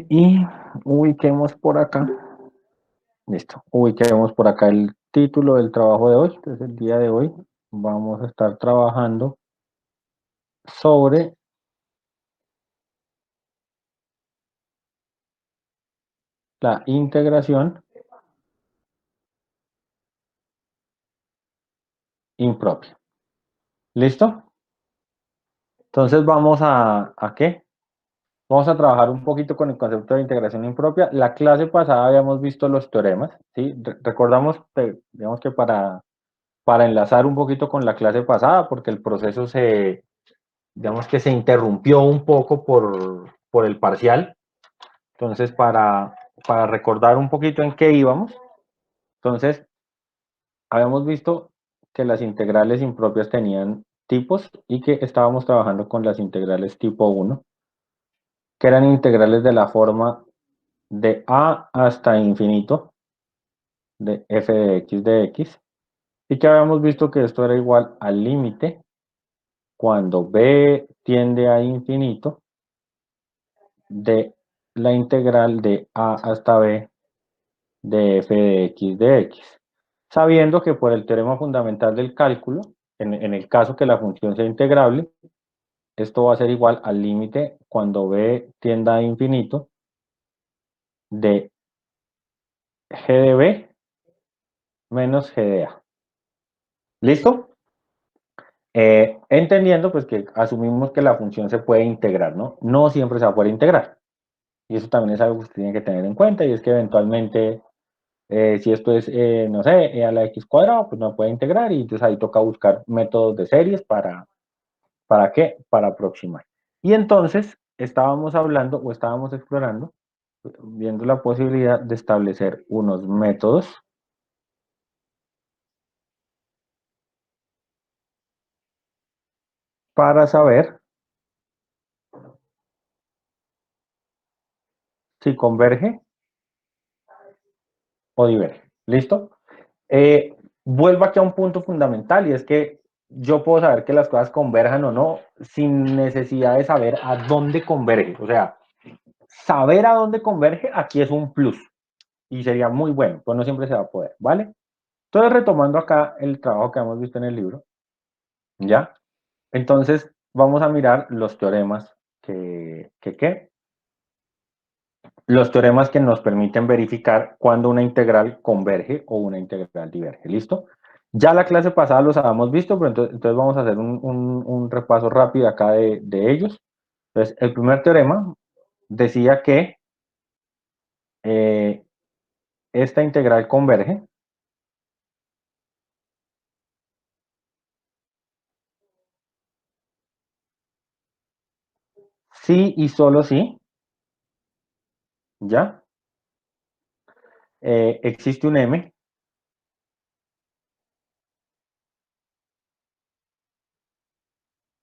Y ubiquemos por acá. Listo. Ubiquemos por acá el título del trabajo de hoy. Entonces, el día de hoy vamos a estar trabajando sobre la integración impropia. ¿Listo? Entonces vamos ¿a qué? Vamos a trabajar un poquito con el concepto de integración impropia. La clase pasada habíamos visto los teoremas, ¿sí? Recordamos, digamos que para enlazar un poquito con la clase pasada, porque el proceso digamos que se interrumpió un poco por el parcial. Entonces, para recordar un poquito en qué íbamos, entonces, habíamos visto que las integrales impropias tenían tipos y que estábamos trabajando con las integrales tipo 1, que eran integrales de la forma de a hasta infinito de f de x, y que habíamos visto que esto era igual al límite cuando b tiende a infinito de la integral de a hasta b de f de x, sabiendo que por el teorema fundamental del cálculo, en el caso que la función sea integrable, esto va a ser igual al límite cuando b tienda a infinito de g de b menos g de a. ¿Listo? Entendiendo pues que asumimos que la función se puede integrar, ¿no? No siempre se va a poder integrar. Y eso también es algo que se tiene que tener en cuenta, y es que eventualmente, si esto es, no sé, a la x cuadrado, pues no puede integrar, y entonces ahí toca buscar métodos de series ¿para qué? Para aproximar. Y entonces estábamos hablando o estábamos explorando, viendo la posibilidad de establecer unos métodos para saber si converge o diverge. ¿Listo? Vuelvo aquí a un punto fundamental, y es que yo puedo saber que las cosas converjan o no sin necesidad de saber a dónde converge. O sea, saber a dónde converge aquí es un plus y sería muy bueno, pero no siempre se va a poder, ¿vale? Entonces, retomando acá el trabajo que hemos visto en el libro, ¿ya? Entonces, vamos a mirar los teoremas ¿qué? Los teoremas que nos permiten verificar cuando una integral converge o una integral diverge. ¿Listo? Ya la clase pasada los habíamos visto, pero entonces vamos a hacer un repaso rápido acá de ellos. Entonces, el primer teorema decía que eh, esta integral converge si y solo si, ¿ya? Existe un m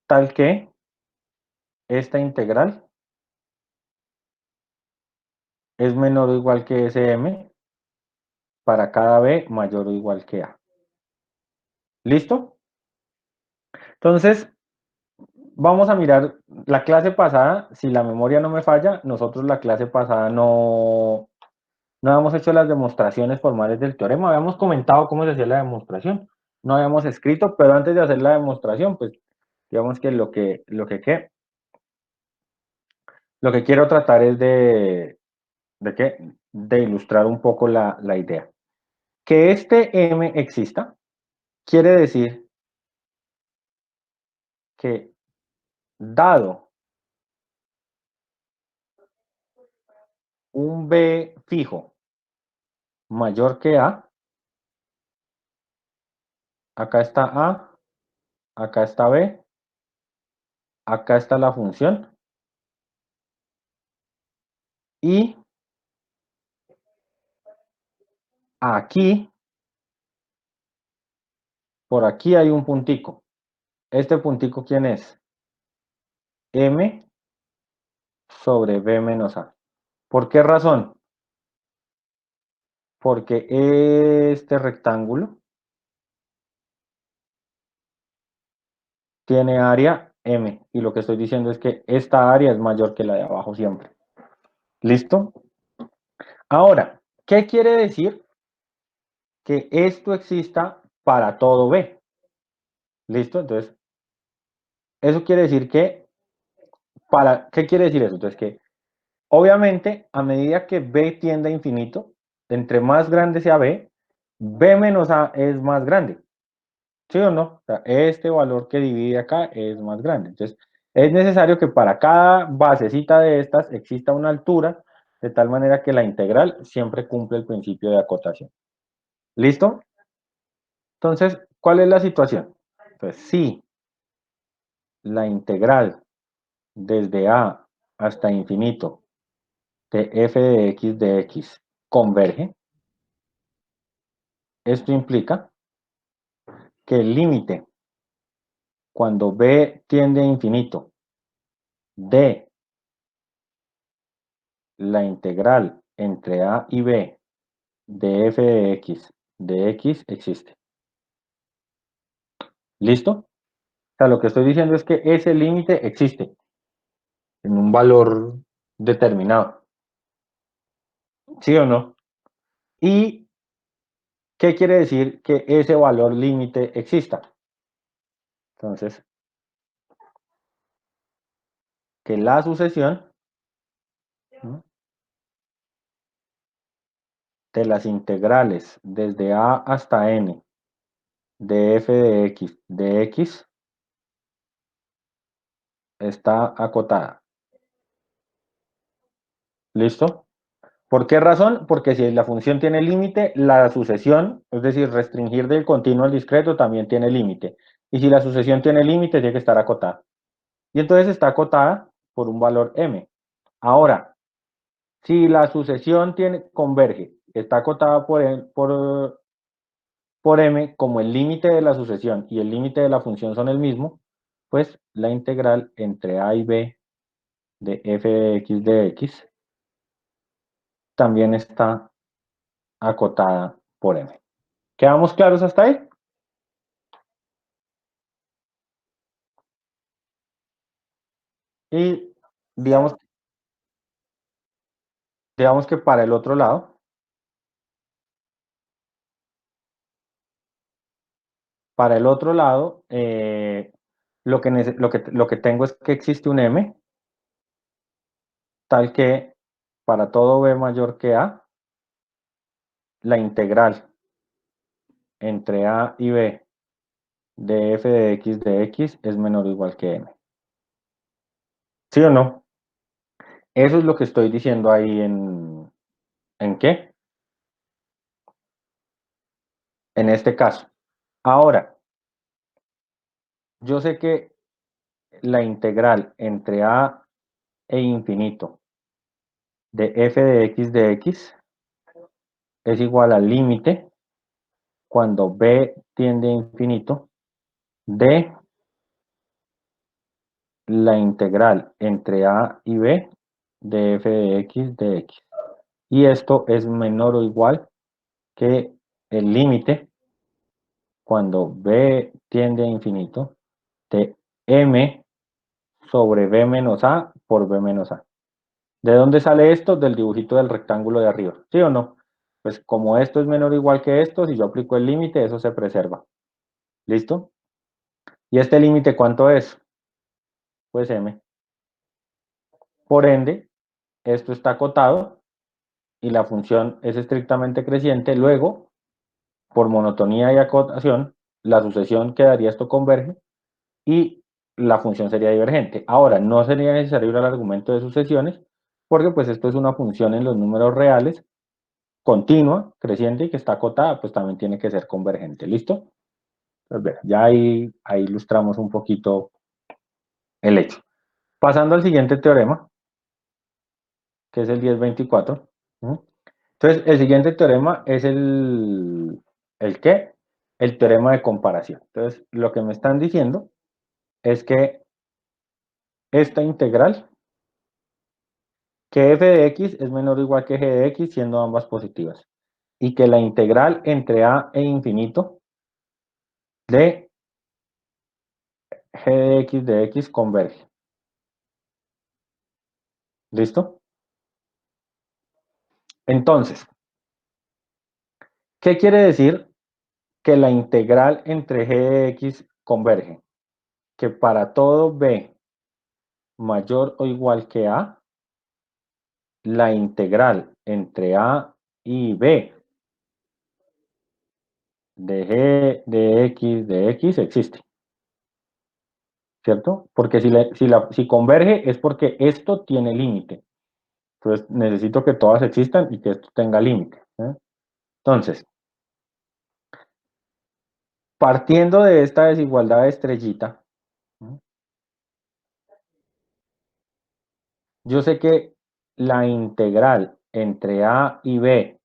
tal que esta integral es menor o igual que ese m para cada b mayor o igual que a. ¿Listo? Entonces, vamos a mirar la clase pasada. Si la memoria no me falla, nosotros la clase pasada no habíamos hecho las demostraciones formales del teorema. Habíamos comentado cómo se hacía la demostración. No habíamos escrito, pero antes de hacer la demostración, pues digamos que lo que quiero tratar es de ilustrar un poco la idea. Que este m exista quiere decir que, dado un b fijo mayor que a, acá está a, acá está b, acá está la función, y aquí, por aquí hay un puntico. ¿Este puntico quién es? M sobre b menos a. ¿Por qué razón? Porque este rectángulo tiene área m, y lo que estoy diciendo es que esta área es mayor que la de abajo siempre. ¿Listo? Ahora, ¿qué quiere decir que esto exista para todo B? ¿Listo? Entonces, eso quiere decir que, ¿qué quiere decir eso? Entonces, que obviamente, a medida que B tiende a infinito, entre más grande sea B, B menos A es más grande. ¿Sí o no? O sea, este valor que divide acá es más grande. Entonces, es necesario que para cada basecita de estas exista una altura, de tal manera que la integral siempre cumple el principio de acotación. ¿Listo? Entonces, ¿cuál es la situación? Pues si la integral desde A hasta infinito de f de x converge, esto implica que el límite cuando b tiende a infinito de la integral entre a y b de f de x existe. ¿Listo? O sea, lo que estoy diciendo es que ese límite existe en un valor determinado. ¿Sí o no? ¿Y qué quiere decir que ese valor límite exista? Entonces, que la sucesión, ¿no?, de las integrales desde a hasta n de f de x está acotada. ¿Listo? ¿Por qué razón? Porque si la función tiene límite, la sucesión, es decir, restringir del continuo al discreto, también tiene límite. Y si la sucesión tiene límite, tiene que estar acotada. Y entonces está acotada por un valor m. Ahora, si la sucesión converge, está acotada por m, como el límite de la sucesión y el límite de la función son el mismo, pues la integral entre a y b de f de x también está acotada por m. ¿Quedamos claros hasta ahí? Y digamos, digamos que para el otro lado, lo que tengo es que existe un m, tal que para todo b mayor que a, la integral entre a y b de f de x es menor o igual que m. ¿Sí o no? Eso es lo que estoy diciendo ahí ¿en qué? En este caso. Ahora, yo sé que la integral entre a e infinito de f de x es igual al límite cuando b tiende a infinito de la integral entre a y b de f de x. Y esto es menor o igual que el límite cuando b tiende a infinito de m sobre b menos a por b menos a. ¿De dónde sale esto? Del dibujito del rectángulo de arriba, ¿sí o no? Pues como esto es menor o igual que esto, si yo aplico el límite, eso se preserva. ¿Listo? ¿Y este límite cuánto es? Pues m. Por ende, esto está acotado y la función es estrictamente creciente. Luego, por monotonía y acotación, la sucesión quedaría, esto converge, y la función sería divergente. Ahora, no sería necesario ir al argumento de sucesiones, porque pues esto es una función en los números reales, continua, creciente y que está acotada, pues también tiene que ser convergente. ¿Listo? Pues bien, ya ahí ilustramos un poquito el hecho. Pasando al siguiente teorema, que es el 1024. ¿No? Entonces, el siguiente teorema es ¿el qué? El teorema de comparación. Entonces, lo que me están diciendo es que esta integral, que f de x es menor o igual que g de x, siendo ambas positivas. Y que la integral entre a e infinito de g de x converge. ¿Listo? Entonces, ¿qué quiere decir que la integral entre g de x converge? Que para todo b mayor o igual que a, la integral entre a y b de g de x existe, ¿cierto? Porque si converge es porque esto tiene límite. Entonces necesito que todas existan y que esto tenga límite. ¿Eh? Entonces, partiendo de esta desigualdad de estrellita, ¿no? Yo sé que la integral entre a y b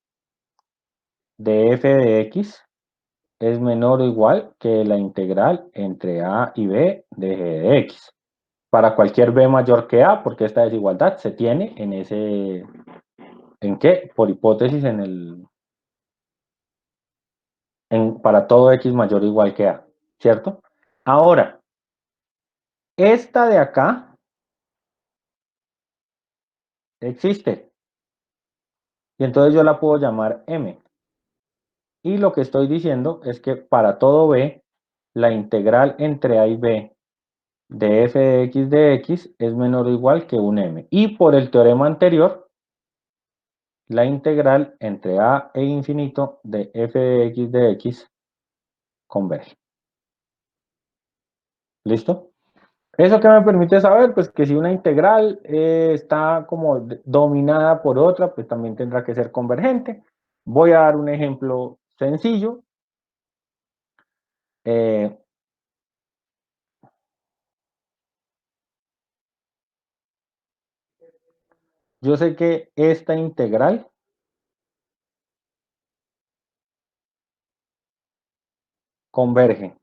de f de x es menor o igual que la integral entre a y b de g de x. Para cualquier b mayor que a, porque esta desigualdad se tiene en ese, ¿en qué? Por hipótesis para todo x mayor o igual que a, ¿cierto? Ahora, esta de acá existe, y entonces yo la puedo llamar m. Y lo que estoy diciendo es que para todo b, la integral entre a y b de f de x es menor o igual que un m. Y por el teorema anterior, la integral entre a e infinito de f de x converge. ¿Listo? ¿Eso qué me permite saber? Pues que si una integral está como dominada por otra, pues también tendrá que ser convergente. Voy a dar un ejemplo sencillo. Eh, yo sé que esta integral converge,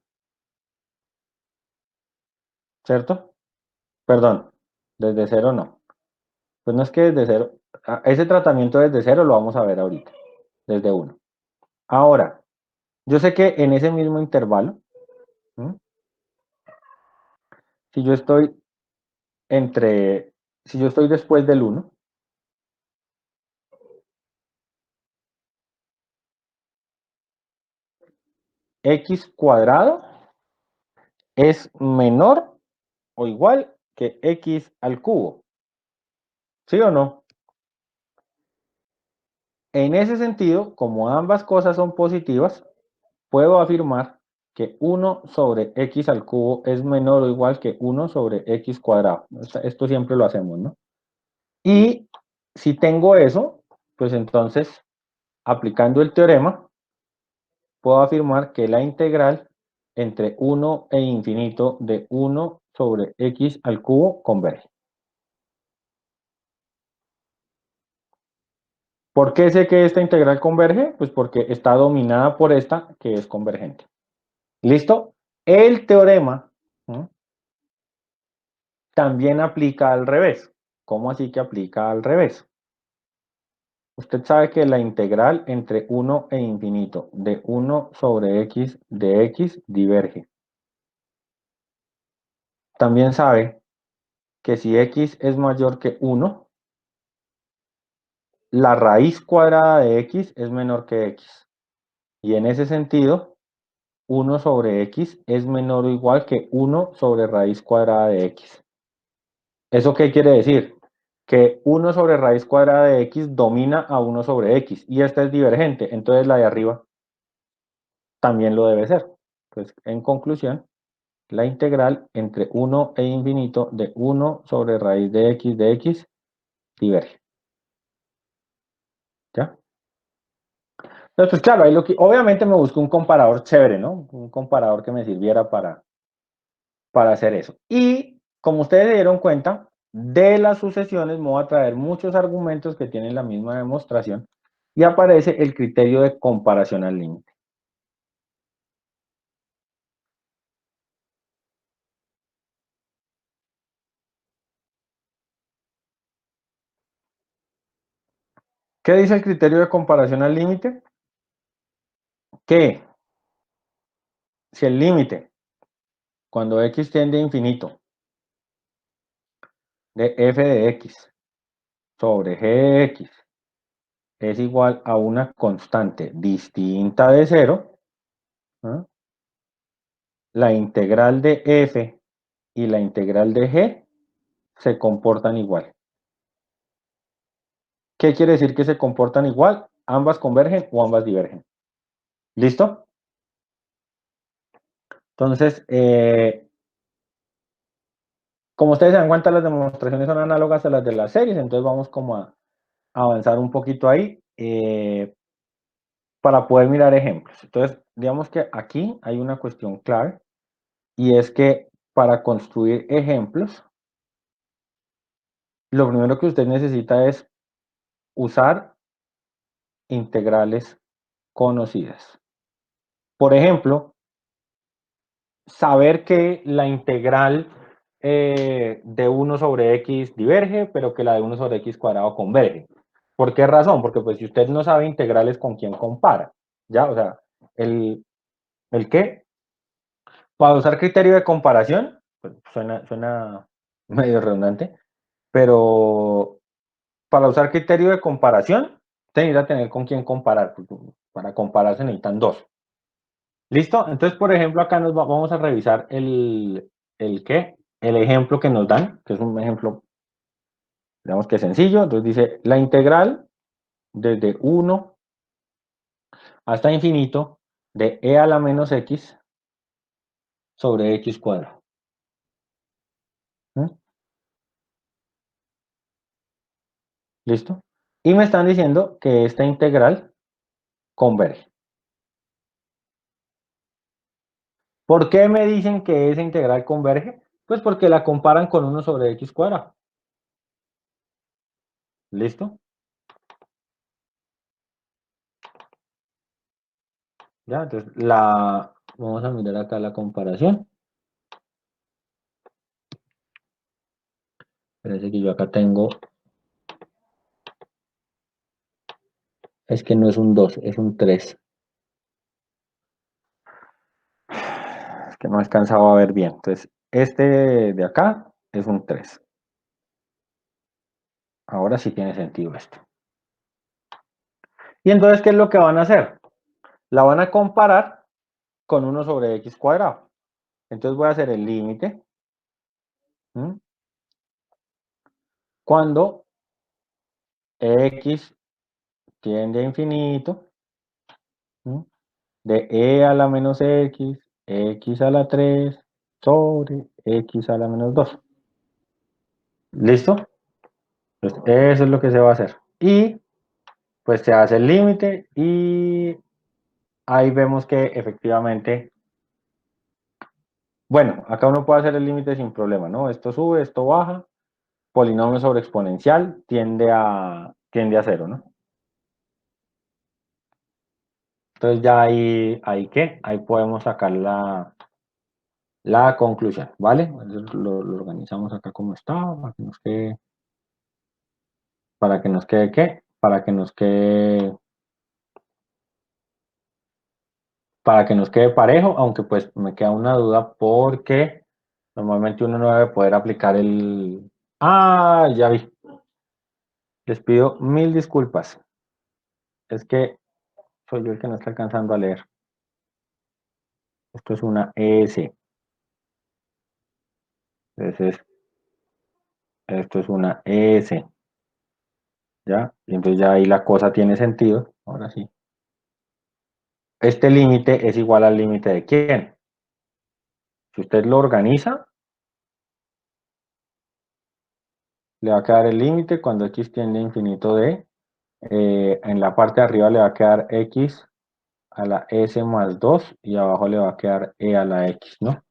¿cierto? Perdón, desde cero no. Pues no es que desde cero, ese tratamiento desde cero lo vamos a ver ahorita, desde uno. Ahora, yo sé que en ese mismo intervalo, ¿m? Si yo estoy entre, si yo estoy después del uno, x cuadrado es menor o igual que x al cubo, ¿sí o no? En ese sentido, como ambas cosas son positivas, puedo afirmar que uno sobre x al cubo es menor o igual que uno sobre x cuadrado. Esto siempre lo hacemos, ¿no? Y si tengo eso, pues entonces, aplicando el teorema, puedo afirmar que la integral entre uno e infinito de uno sobre x al cubo converge. ¿Por qué sé que esta integral converge? Pues porque está dominada por esta que es convergente. ¿Listo? El teorema, ¿no?, también aplica al revés. ¿Cómo así que aplica al revés? Usted sabe que la integral entre uno e infinito de uno sobre x de x diverge. También sabe que si x es mayor que uno, la raíz cuadrada de x es menor que x. Y en ese sentido, uno sobre x es menor o igual que uno sobre raíz cuadrada de x. ¿Eso qué quiere decir? Que uno sobre raíz cuadrada de x domina a uno sobre x y esta es divergente, entonces la de arriba también lo debe ser. Pues en conclusión, la integral entre uno e infinito de uno sobre raíz de x diverge. ¿Ya? Entonces, pues claro, ahí obviamente me busco un comparador chévere, ¿no? Un comparador que me sirviera para hacer eso. Y como ustedes se dieron cuenta, de las sucesiones me voy a traer muchos argumentos que tienen la misma demostración y aparece el criterio de comparación al límite. ¿Qué dice el criterio de comparación al límite? Que si el límite, cuando x tiende a infinito, de f de x sobre g de x es igual a una constante distinta de 0, ¿no? La integral de f y la integral de g se comportan igual. ¿Qué quiere decir que se comportan igual? Ambas convergen o ambas divergen. ¿Listo? Entonces, como ustedes se dan cuenta, las demostraciones son análogas a las de las series, entonces vamos como a avanzar un poquito ahí para poder mirar ejemplos. Entonces, digamos que aquí hay una cuestión clave y es que para construir ejemplos, lo primero que usted necesita es usar integrales conocidas. Por ejemplo, saber que la integral de 1 sobre x diverge, pero que la de 1 sobre x cuadrado converge. ¿Por qué razón? Porque pues si usted no sabe integrales, ¿con quién compara? ¿Ya? O sea, ¿el qué? Para usar criterio de comparación, pues suena medio redundante, pero para usar criterio de comparación, necesita tener con quién comparar. Para compararse necesitan dos. ¿Listo? Entonces, por ejemplo, acá vamos a revisar el qué, el ejemplo que nos dan, que es un ejemplo, digamos que sencillo. Entonces dice, la integral desde 1 hasta infinito de e a la menos x sobre x cuadrado. ¿Mm? ¿Listo? Y me están diciendo que esta integral converge. ¿Por qué me dicen que esa integral converge? Pues porque la comparan con 1 sobre x cuadrado. ¿Listo? Ya, entonces vamos a mirar acá la comparación. Parece que yo acá tengo, es que no es un 2, es un 3. Es que no alcanzaba a ver bien. Entonces, este de acá es un 3. Ahora sí tiene sentido esto. Y entonces, ¿qué es lo que van a hacer? La van a comparar con 1 sobre x cuadrado. Entonces voy a hacer el límite. ¿Mm? Cuando x tiende a infinito, ¿Mm? de e a la menos x a la 3 sobre x a la menos 2. ¿Listo? Pues eso es lo que se va a hacer. Y pues se hace el límite y ahí vemos que efectivamente, bueno, acá uno puede hacer el límite sin problema, ¿no? Esto sube, esto baja, polinomio sobre exponencial tiende a cero, ¿no? Entonces ya ahí ¿qué? Ahí podemos sacar la conclusión, ¿vale? Entonces lo organizamos acá como está, para que nos quede ¿qué? Para que nos quede parejo, aunque pues me queda una duda porque normalmente uno no debe poder aplicar el... Ah, ya vi. Les pido mil disculpas. Es que soy yo el que no está alcanzando a leer. Esto es una S. Entonces, esto es una S. ¿Ya? Y entonces ya ahí la cosa tiene sentido. Ahora sí. Este límite es igual al límite de quién. Si usted lo organiza, le va a quedar el límite cuando x tiende a infinito de... en la parte de arriba le va a quedar x a la s más 2 y abajo le va a quedar e a la x, ¿no?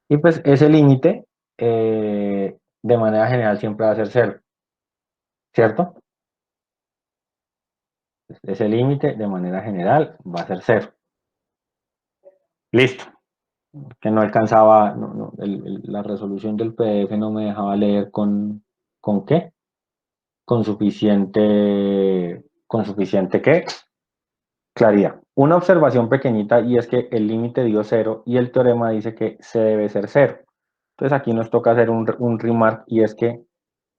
Y pues ese límite de manera general siempre va a ser cero, ¿cierto? Ese límite de manera general va a ser cero. Listo. Que no alcanzaba, la resolución del PDF no me dejaba leer ¿con qué? Con suficiente ¿qué? Claridad. Una observación pequeñita y es que el límite dio cero y el teorema dice que C debe ser cero. Entonces aquí nos toca hacer un remark y es que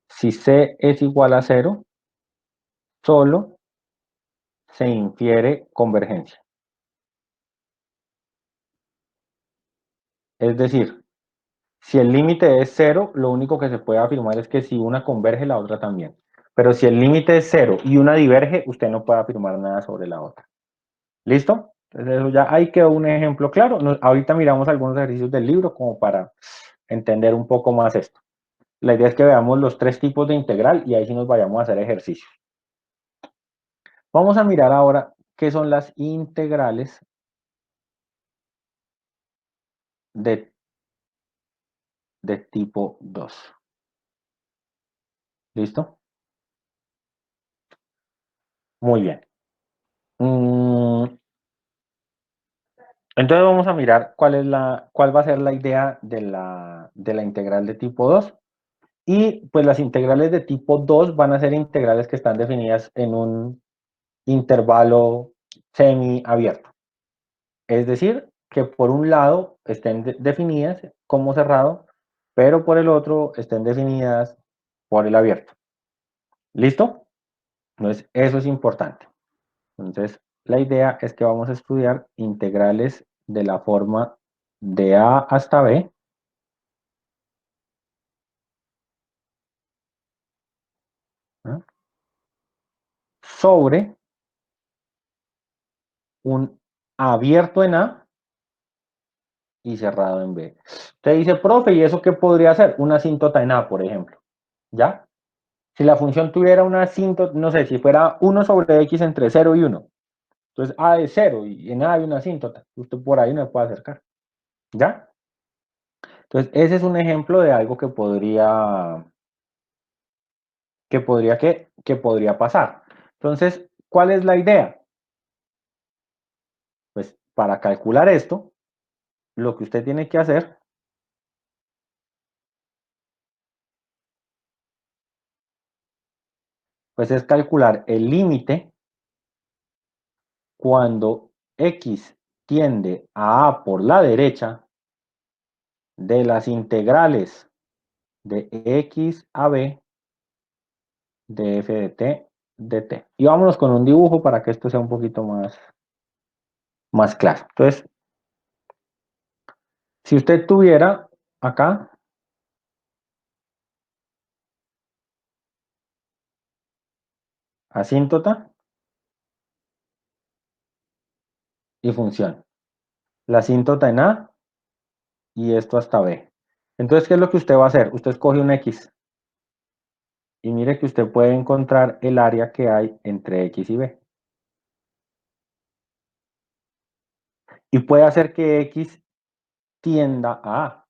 si C es igual a cero, solo se infiere convergencia. Es decir, si el límite es cero, lo único que se puede afirmar es que si una converge, la otra también. Pero si el límite es cero y una diverge, usted no puede afirmar nada sobre la otra. ¿Listo? Entonces eso ya ahí quedó un ejemplo claro. Ahorita miramos algunos ejercicios del libro como para entender un poco más esto. La idea es que veamos los tres tipos de integral y ahí sí nos vayamos a hacer ejercicios. Vamos a mirar ahora qué son las integrales de, de tipo 2. ¿Listo? Muy bien. Entonces vamos a mirar cuál va a ser la idea de la integral de tipo 2. Y pues las integrales de tipo 2 van a ser integrales que están definidas en un intervalo semiabierto. Es decir, que por un lado estén definidas como cerrado, pero por el otro estén definidas por el abierto. ¿Listo? Entonces, eso es importante. Entonces, la idea es que vamos a estudiar integrales de la forma de A hasta B, ¿no?, sobre un abierto en A y cerrado en B. Usted dice, profe, ¿y eso qué podría ser? Una asíntota en A, por ejemplo. ¿Ya? Si la función tuviera una asíntota, no sé, si fuera 1 sobre X entre 0 y 1. Entonces A es 0 y en A hay una asíntota. Usted por ahí no me puede acercar. ¿Ya? Entonces, ese es un ejemplo de algo que podría pasar. Entonces, ¿cuál es la idea? Pues para calcular esto, lo que usted tiene que hacer, pues es calcular el límite cuando X tiende a A por la derecha de las integrales de X a B de f de t de t. Y vámonos con un dibujo para que esto sea un poquito más claro. Entonces, si usted tuviera acá asíntota y función, la asíntota en A y esto hasta B. Entonces, ¿qué es lo que usted va a hacer? Usted escoge un X y mire que usted puede encontrar el área que hay entre X y B. Y puede hacer que X tienda a A.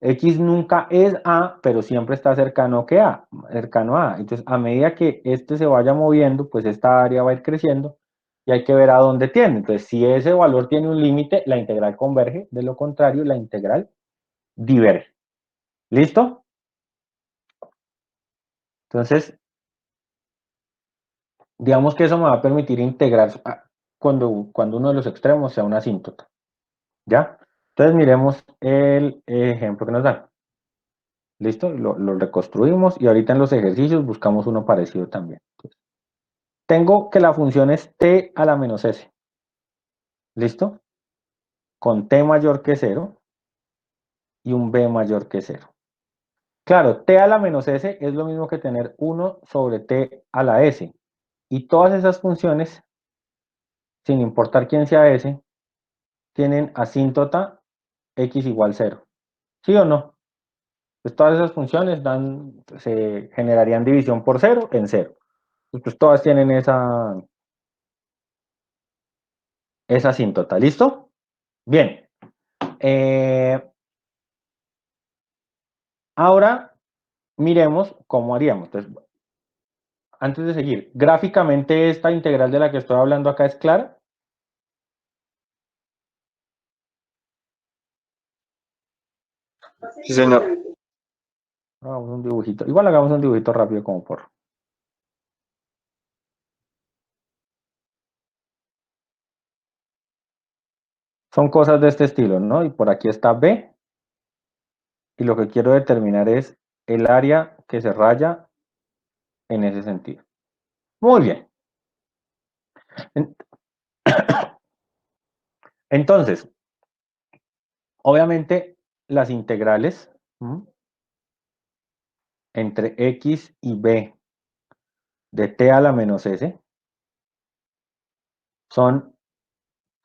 X nunca es A, pero siempre está cercano a A. Entonces, a medida que este se vaya moviendo, pues esta área va a ir creciendo y hay que ver a dónde tiende. Entonces, si ese valor tiene un límite, la integral converge, de lo contrario, la integral diverge. ¿Listo? Entonces, digamos que eso me va a permitir integrar cuando uno de los extremos sea una asíntota. ¿Ya? Entonces, miremos el ejemplo que nos dan. ¿Listo? Lo reconstruimos y ahorita en los ejercicios buscamos uno parecido también. Entonces, tengo que la función es t a la menos s. ¿Listo? Con t mayor que 0 y un b mayor que 0. Claro, t a la menos s es lo mismo que tener 1 sobre t a la s. Y todas esas funciones, sin importar quién sea s, tienen asíntota x igual 0. ¿Sí o no? Pues todas esas funciones se generarían división por 0 en 0. Pues todas tienen esa asíntota. ¿Listo? Bien. Ahora miremos cómo haríamos. Entonces, antes de seguir, gráficamente esta integral de la que estoy hablando acá es clara. Sí, señor. Hagamos un dibujito. Igual hagamos un dibujito rápido como por. Son cosas de este estilo, ¿no? Y por aquí está B. Y lo que quiero determinar es el área que se raya en ese sentido. Muy bien. Entonces, obviamente, las integrales entre x y b de t a la menos s son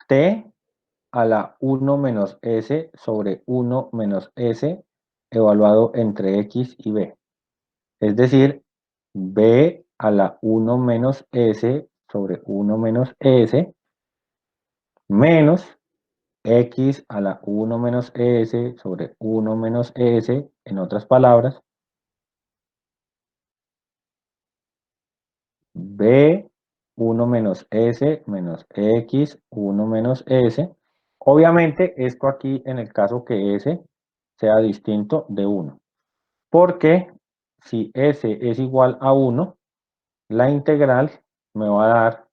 t a la 1 menos s sobre 1 menos s evaluado entre x y b. Es decir, b a la 1 menos s sobre 1 menos s menos x a la 1 menos s sobre 1 menos s, en otras palabras, b 1 menos s menos x 1 menos s. Obviamente, esto aquí en el caso que s sea distinto de 1. Porque si s es igual a 1, la integral me va a dar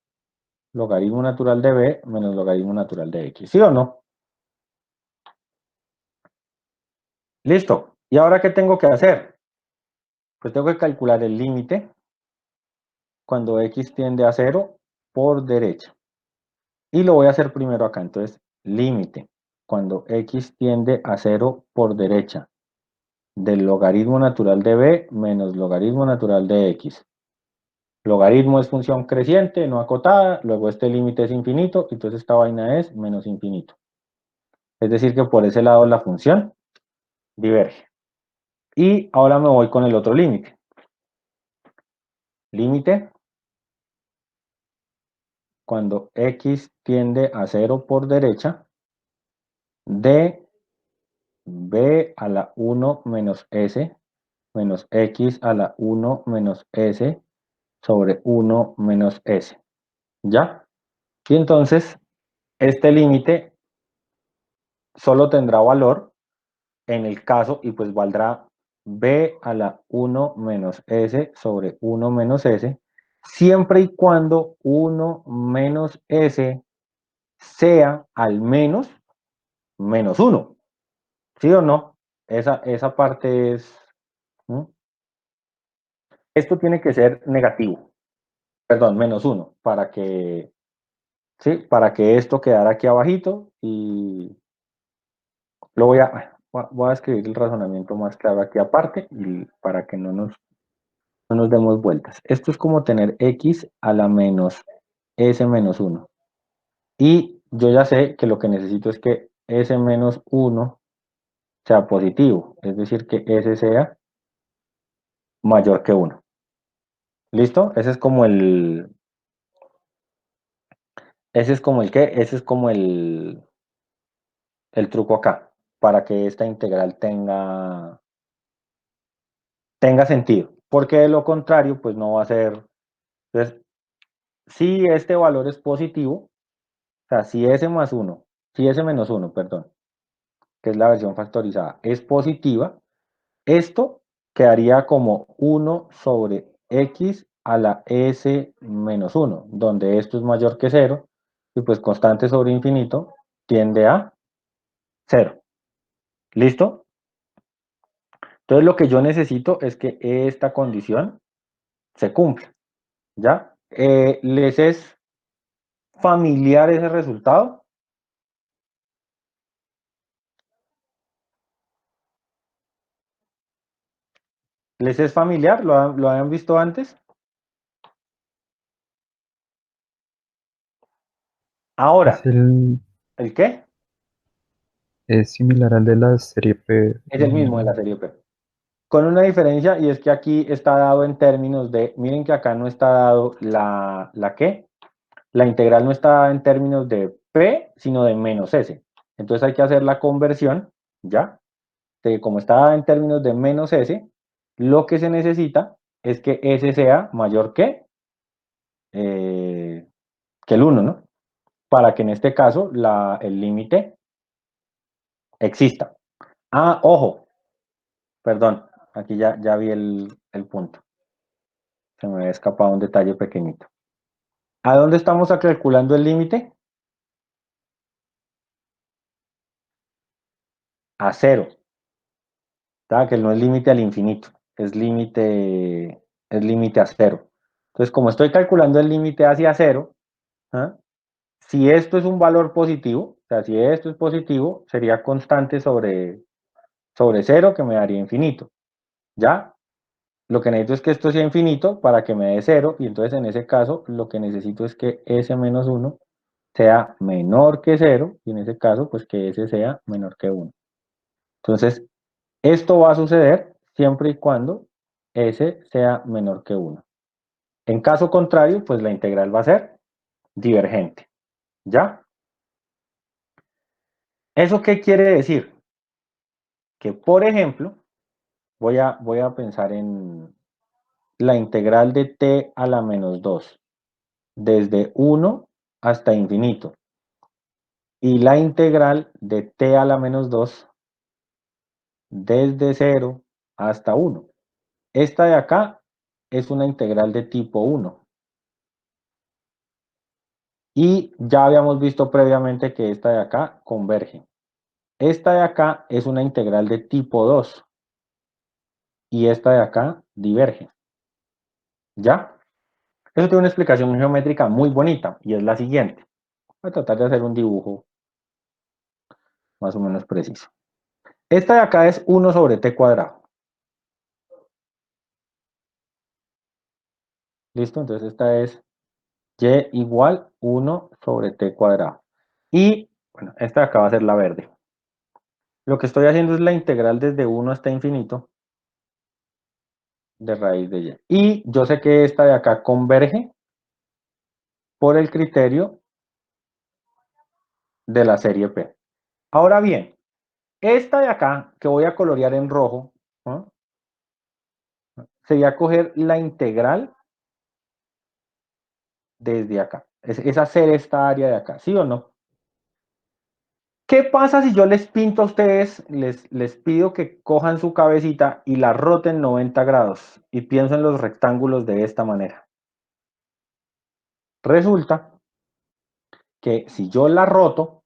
logaritmo natural de b menos logaritmo natural de x. ¿Sí o no? Listo. ¿Y ahora qué tengo que hacer? Pues tengo que calcular el límite cuando x tiende a 0 por derecha. Y lo voy a hacer primero acá. Entonces, límite cuando x tiende a 0 por derecha del logaritmo natural de b menos logaritmo natural de x. Logaritmo es función creciente, no acotada, luego este límite es infinito, entonces esta vaina es menos infinito. Es decir que por ese lado la función diverge. Y ahora me voy con el otro límite. Límite cuando x tiende a 0 por derecha de b a la 1 menos s menos x a la 1 menos s sobre 1 menos s. ¿Ya? Y entonces, este límite solo tendrá valor en el caso, y pues valdrá b a la 1 menos s sobre 1 menos s, siempre y cuando 1 menos s sea al menos menos 1. ¿Sí o no? Esa parte es... ¿Mm? Esto tiene que ser negativo, perdón, menos 1, para que, ¿sí? Para que esto quedara aquí abajito y lo voy a escribir el razonamiento más claro aquí aparte y para que no nos demos vueltas. Esto es como tener x a la menos s menos 1. Y yo ya sé que lo que necesito es que s menos 1 sea positivo, es decir, que s sea mayor que 1. ¿Listo? Ese es como el qué, ese es como el truco acá, para que esta integral tenga sentido. Porque de lo contrario, pues no va a ser. Entonces, si este valor es positivo, o sea, si s más 1, si s menos 1, perdón, que es la versión factorizada, es positiva, esto quedaría como 1 sobre x a la s menos 1, donde esto es mayor que 0, y pues constante sobre infinito tiende a 0. ¿Listo? Entonces lo que yo necesito es que esta condición se cumpla, ¿ya? ¿Les es familiar ese resultado? ¿Les es familiar? ¿Lo habían visto antes? Es Ahora, ¿el qué? es similar al de la serie P. Es el mismo de la serie P. Con una diferencia, y es que aquí está dado en términos de, miren que acá no está dado ¿la qué? La integral no está dada en términos de P, sino de menos S. Entonces hay que hacer la conversión, ¿ya? De como está dada en términos de menos S, lo que se necesita es que S sea mayor que el 1, ¿no? Para que en este caso el límite exista. Ah, ojo, perdón, aquí ya vi el punto. Se me había escapado un detalle pequeñito. ¿A dónde estamos calculando el límite? A 0. ¿Tá? Que no es límite al infinito, es límite a 0. Entonces, como estoy calculando el límite hacia 0, ¿ah? Si esto es un valor positivo, sea, si esto es positivo, sería constante sobre cero, que me daría infinito. ¿Ya? Lo que necesito es que esto sea infinito para que me dé cero, y entonces en ese caso lo que necesito es que s menos 1 sea menor que cero, y en ese caso pues que s sea menor que 1. Entonces, esto va a suceder siempre y cuando s sea menor que 1. En caso contrario, pues la integral va a ser divergente. ¿Ya? ¿Eso qué quiere decir? Que, por ejemplo, voy a pensar en la integral de t a la menos 2, desde 1 hasta infinito, y la integral de t a la menos 2, desde 0 hasta 1. Esta de acá es una integral de tipo 1. Y ya habíamos visto previamente que esta de acá converge. Esta de acá es una integral de tipo 2. Y esta de acá diverge. ¿Ya? Eso tiene una explicación geométrica muy bonita, y es la siguiente. Voy a tratar de hacer un dibujo más o menos preciso. Esta de acá es 1 sobre t cuadrado. ¿Listo? Entonces esta es y igual 1 sobre t cuadrado. Y, bueno, esta de acá va a ser la verde. Lo que estoy haciendo es la integral desde 1 hasta infinito de raíz de y. Y yo sé que esta de acá converge por el criterio de la serie P. Ahora bien, esta de acá, que voy a colorear en rojo, ¿no?, sería coger la integral desde acá. Es hacer esta área de acá, ¿sí o no? ¿Qué pasa si yo les pinto a ustedes, les pido que cojan su cabecita y la roten 90 grados y pienso en los rectángulos de esta manera? Resulta que si yo la roto,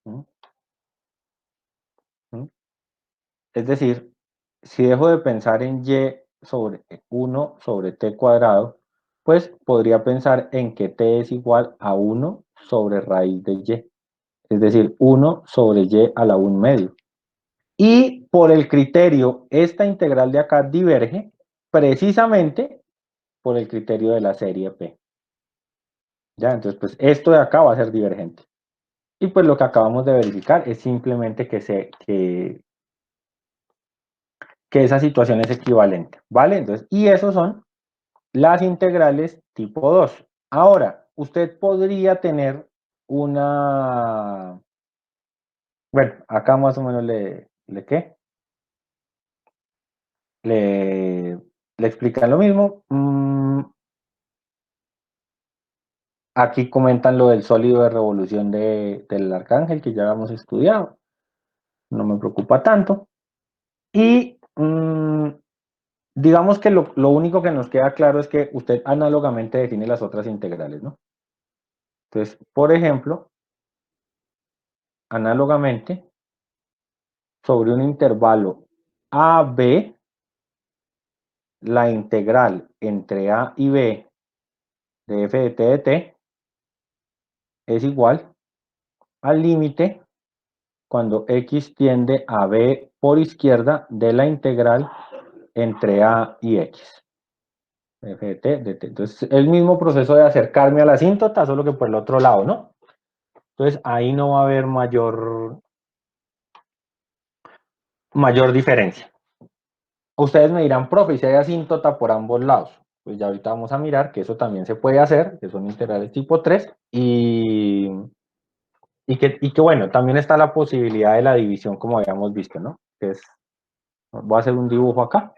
¿m? ¿m? Es decir, si dejo de pensar en y sobre 1 sobre t cuadrado, pues podría pensar en que t es igual a 1 sobre raíz de y. Es decir, 1 sobre y a la 1 medio. Y por el criterio, esta integral de acá diverge precisamente por el criterio de la serie P. ¿Ya? Entonces, pues esto de acá va a ser divergente. Y pues lo que acabamos de verificar es simplemente que esa situación es equivalente, ¿vale? Entonces, y esos son las integrales tipo 2. Ahora, usted podría tener una... Bueno, acá más o menos ¿qué? Le explican lo mismo. Aquí comentan lo del sólido de revolución del arcángel, que ya hemos estudiado. No me preocupa tanto. Y digamos que lo único que nos queda claro es que usted análogamente define las otras integrales, ¿no? Entonces, por ejemplo, análogamente, sobre un intervalo AB, la integral entre A y B de f de t es igual al límite cuando x tiende a b por izquierda de la integral entre a y x. F de t de t. Entonces, el mismo proceso de acercarme a la asíntota, solo que por el otro lado, ¿no? Entonces, ahí no va a haber mayor diferencia. Ustedes me dirán, profe, ¿y si hay asíntota por ambos lados? Pues ya ahorita vamos a mirar que eso también se puede hacer, que son integrales tipo 3, y que bueno, también está la posibilidad de la división, como habíamos visto, ¿no? Que es, voy a hacer un dibujo acá.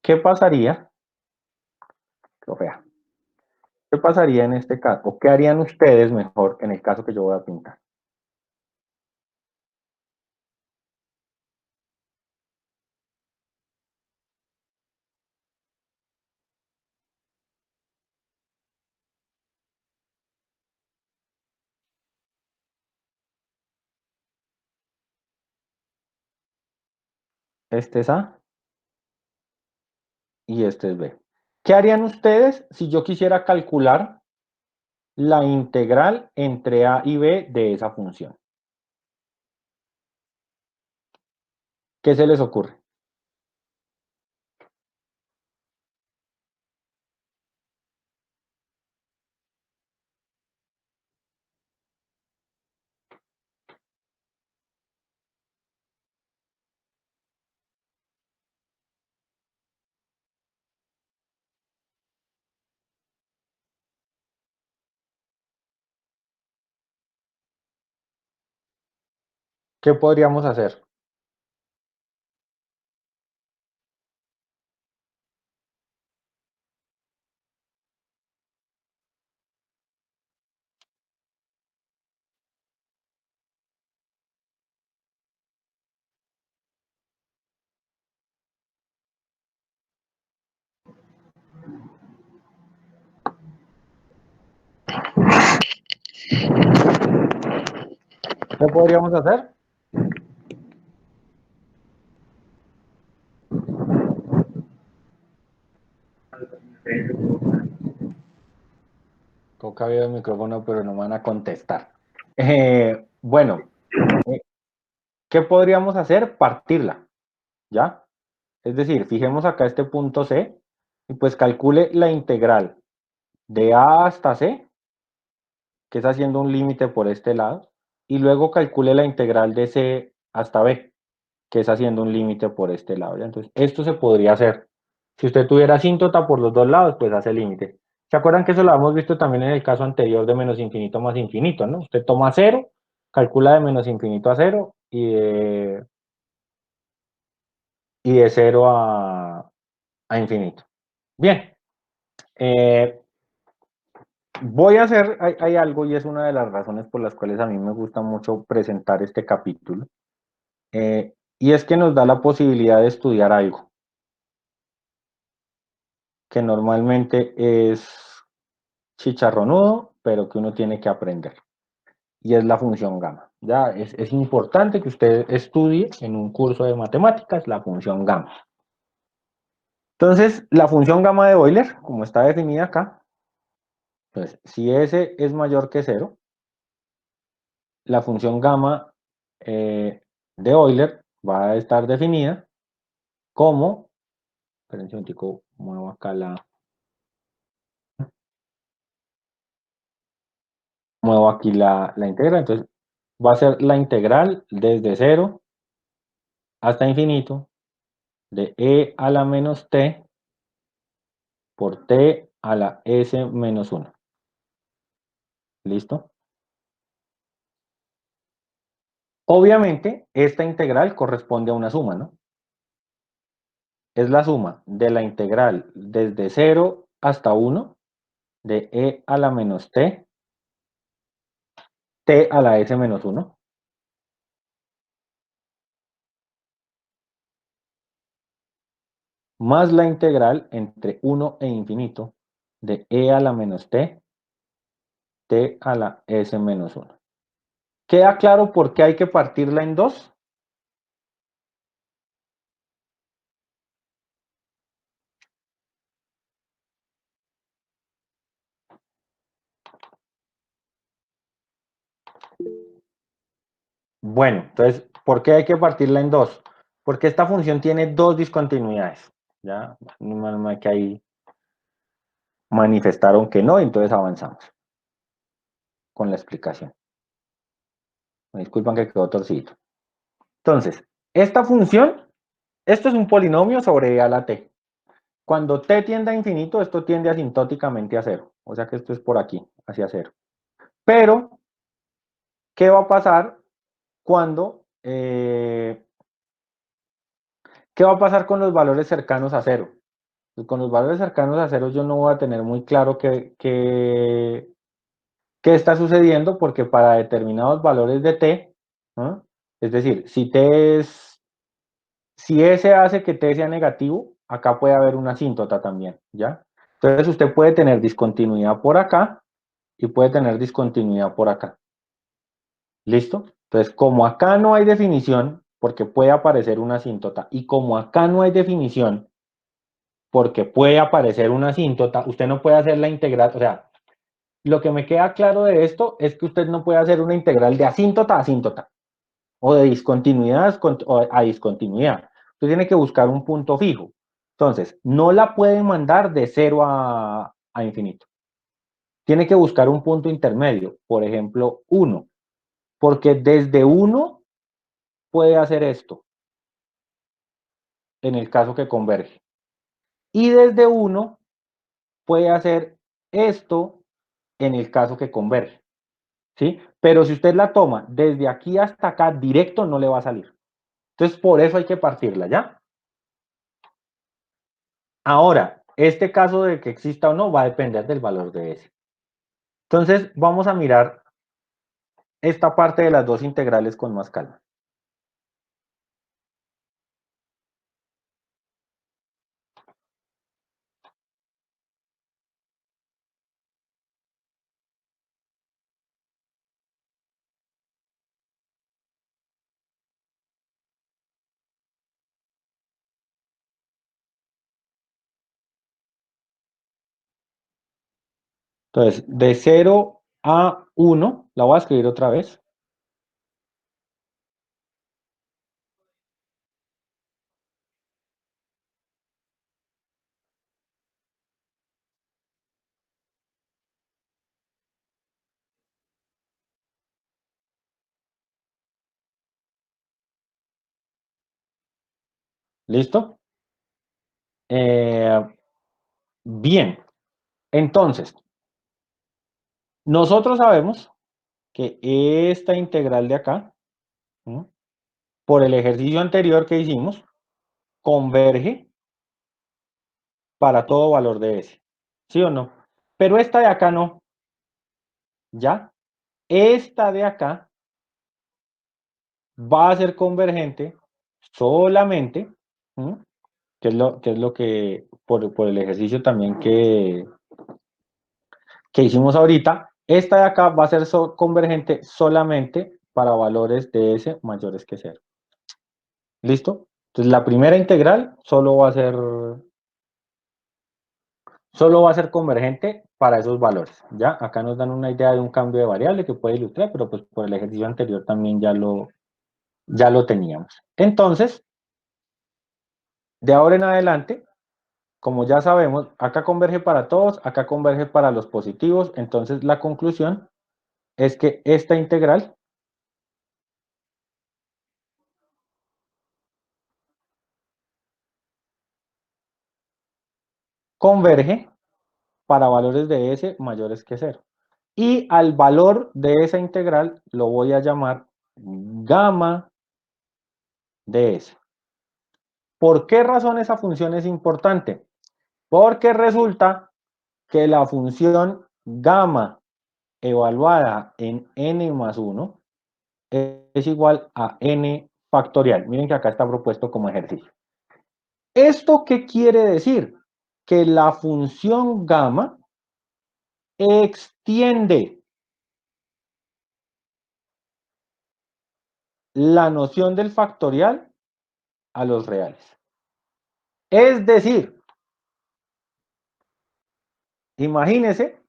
¿Qué pasaría? Vea, ¿qué pasaría en este caso? ¿O qué harían ustedes mejor en el caso que yo voy a pintar? Este es A y este es B. ¿Qué harían ustedes si yo quisiera calcular la integral entre a y b de esa función? ¿Qué se les ocurre? ¿Qué podríamos hacer? ¿Qué podríamos hacer? Toca abrir el micrófono, pero no me van a contestar. Bueno, eh, ¿qué podríamos hacer? Partirla, ¿ya? Es decir, fijemos acá este punto C y pues calcule la integral de A hasta C, que es haciendo un límite por este lado, y luego calcule la integral de C hasta B, que es haciendo un límite por este lado, ¿ya? Entonces, esto se podría hacer. Si usted tuviera asíntota por los dos lados, pues hace límite. ¿Se acuerdan que eso lo hemos visto también en el caso anterior de menos infinito más infinito, ¿no? Usted toma cero, calcula de menos infinito a cero y de cero a infinito. Bien, eh, voy a hacer, hay algo y es una de las razones por las cuales a mí me gusta mucho presentar este capítulo, y es que nos da la posibilidad de estudiar algo que normalmente es chicharronudo, pero que uno tiene que aprender, y es la función gamma. Ya es importante que usted estudie en un curso de matemáticas la función gamma. Entonces, la función gamma de Euler, como está definida acá, pues si S es mayor que cero, la función gamma de Euler va a estar definida como, esperen un momentico, muevo acá muevo aquí la integral, entonces va a ser la integral desde cero hasta infinito de e a la menos t por t a la s menos 1. ¿Listo? Obviamente, esta integral corresponde a una suma, ¿no? Es la suma de la integral desde cero hasta 1 de e a la menos t a la s menos 1, más la integral entre 1 e infinito de e a la menos t a la s menos 1. ¿Queda claro por qué hay que partirla en dos? Bueno, entonces, ¿por qué hay que partirla en dos? Porque esta función tiene dos discontinuidades. Ya, normal que ahí manifestaron que no, entonces avanzamos con la explicación. Me disculpan que quedó torcido. Entonces, esta función, esto es un polinomio sobre a la t. Cuando t tiende a infinito, esto tiende asintóticamente a cero. O sea que esto es por aquí, hacia cero. Pero, ¿qué va a pasar cuando... ¿qué va a pasar con los valores cercanos a cero? Pues con los valores cercanos a cero yo no voy a tener muy claro qué está sucediendo porque para determinados valores de t, ¿no? Es decir, si S hace que t sea negativo, acá puede haber una asíntota también, ¿ya? Entonces usted puede tener discontinuidad por acá y puede tener discontinuidad por acá. ¿Listo? Entonces, como acá no hay definición, porque puede aparecer una asíntota, y como acá no hay definición, porque puede aparecer una asíntota. Usted no puede hacer la integral, o sea, lo que me queda claro de esto es que usted no puede hacer una integral de asíntota a asíntota o de discontinuidad a discontinuidad. Usted tiene que buscar un punto fijo. Entonces, no la puede mandar de 0 a infinito. Tiene que buscar un punto intermedio, por ejemplo, 1, porque desde 1 puede hacer esto, en el caso que converge. Y desde 1 puede hacer esto en el caso que converge. ¿Sí? Pero si usted la toma desde aquí hasta acá directo, no le va a salir. Entonces, por eso hay que partirla, ¿ya? Ahora, este caso de que exista o no va a depender del valor de S. Entonces, vamos a mirar esta parte de las dos integrales con más calma. Entonces, de 0 a 1, la voy a escribir otra vez. ¿Listo? Bien, entonces, nosotros sabemos que esta integral de acá, ¿no?, por el ejercicio anterior que hicimos, converge para todo valor de S. ¿Sí o no? Pero esta de acá no. ¿Ya? Esta de acá va a ser convergente solamente, ¿no?, que es lo que, por el ejercicio también que hicimos ahorita, esta de acá va a ser convergente solamente para valores de S mayores que 0. ¿Listo? Entonces la primera integral solo va a ser convergente para esos valores, ¿ya? Acá nos dan una idea de un cambio de variable que puede ilustrar, pero pues por el ejercicio anterior también ya lo teníamos. Entonces, de ahora en adelante, como ya sabemos, acá converge para todos, acá converge para los positivos, entonces la conclusión es que esta integral converge para valores de S mayores que 0. Y al valor de esa integral lo voy a llamar gamma de S. ¿Por qué razón esa función es importante? Porque resulta que la función gamma evaluada en n más 1 es igual a n factorial. Miren que acá está propuesto como ejercicio. ¿Esto qué quiere decir? Que la función gamma extiende la noción del factorial a los reales. Es decir, imagínese,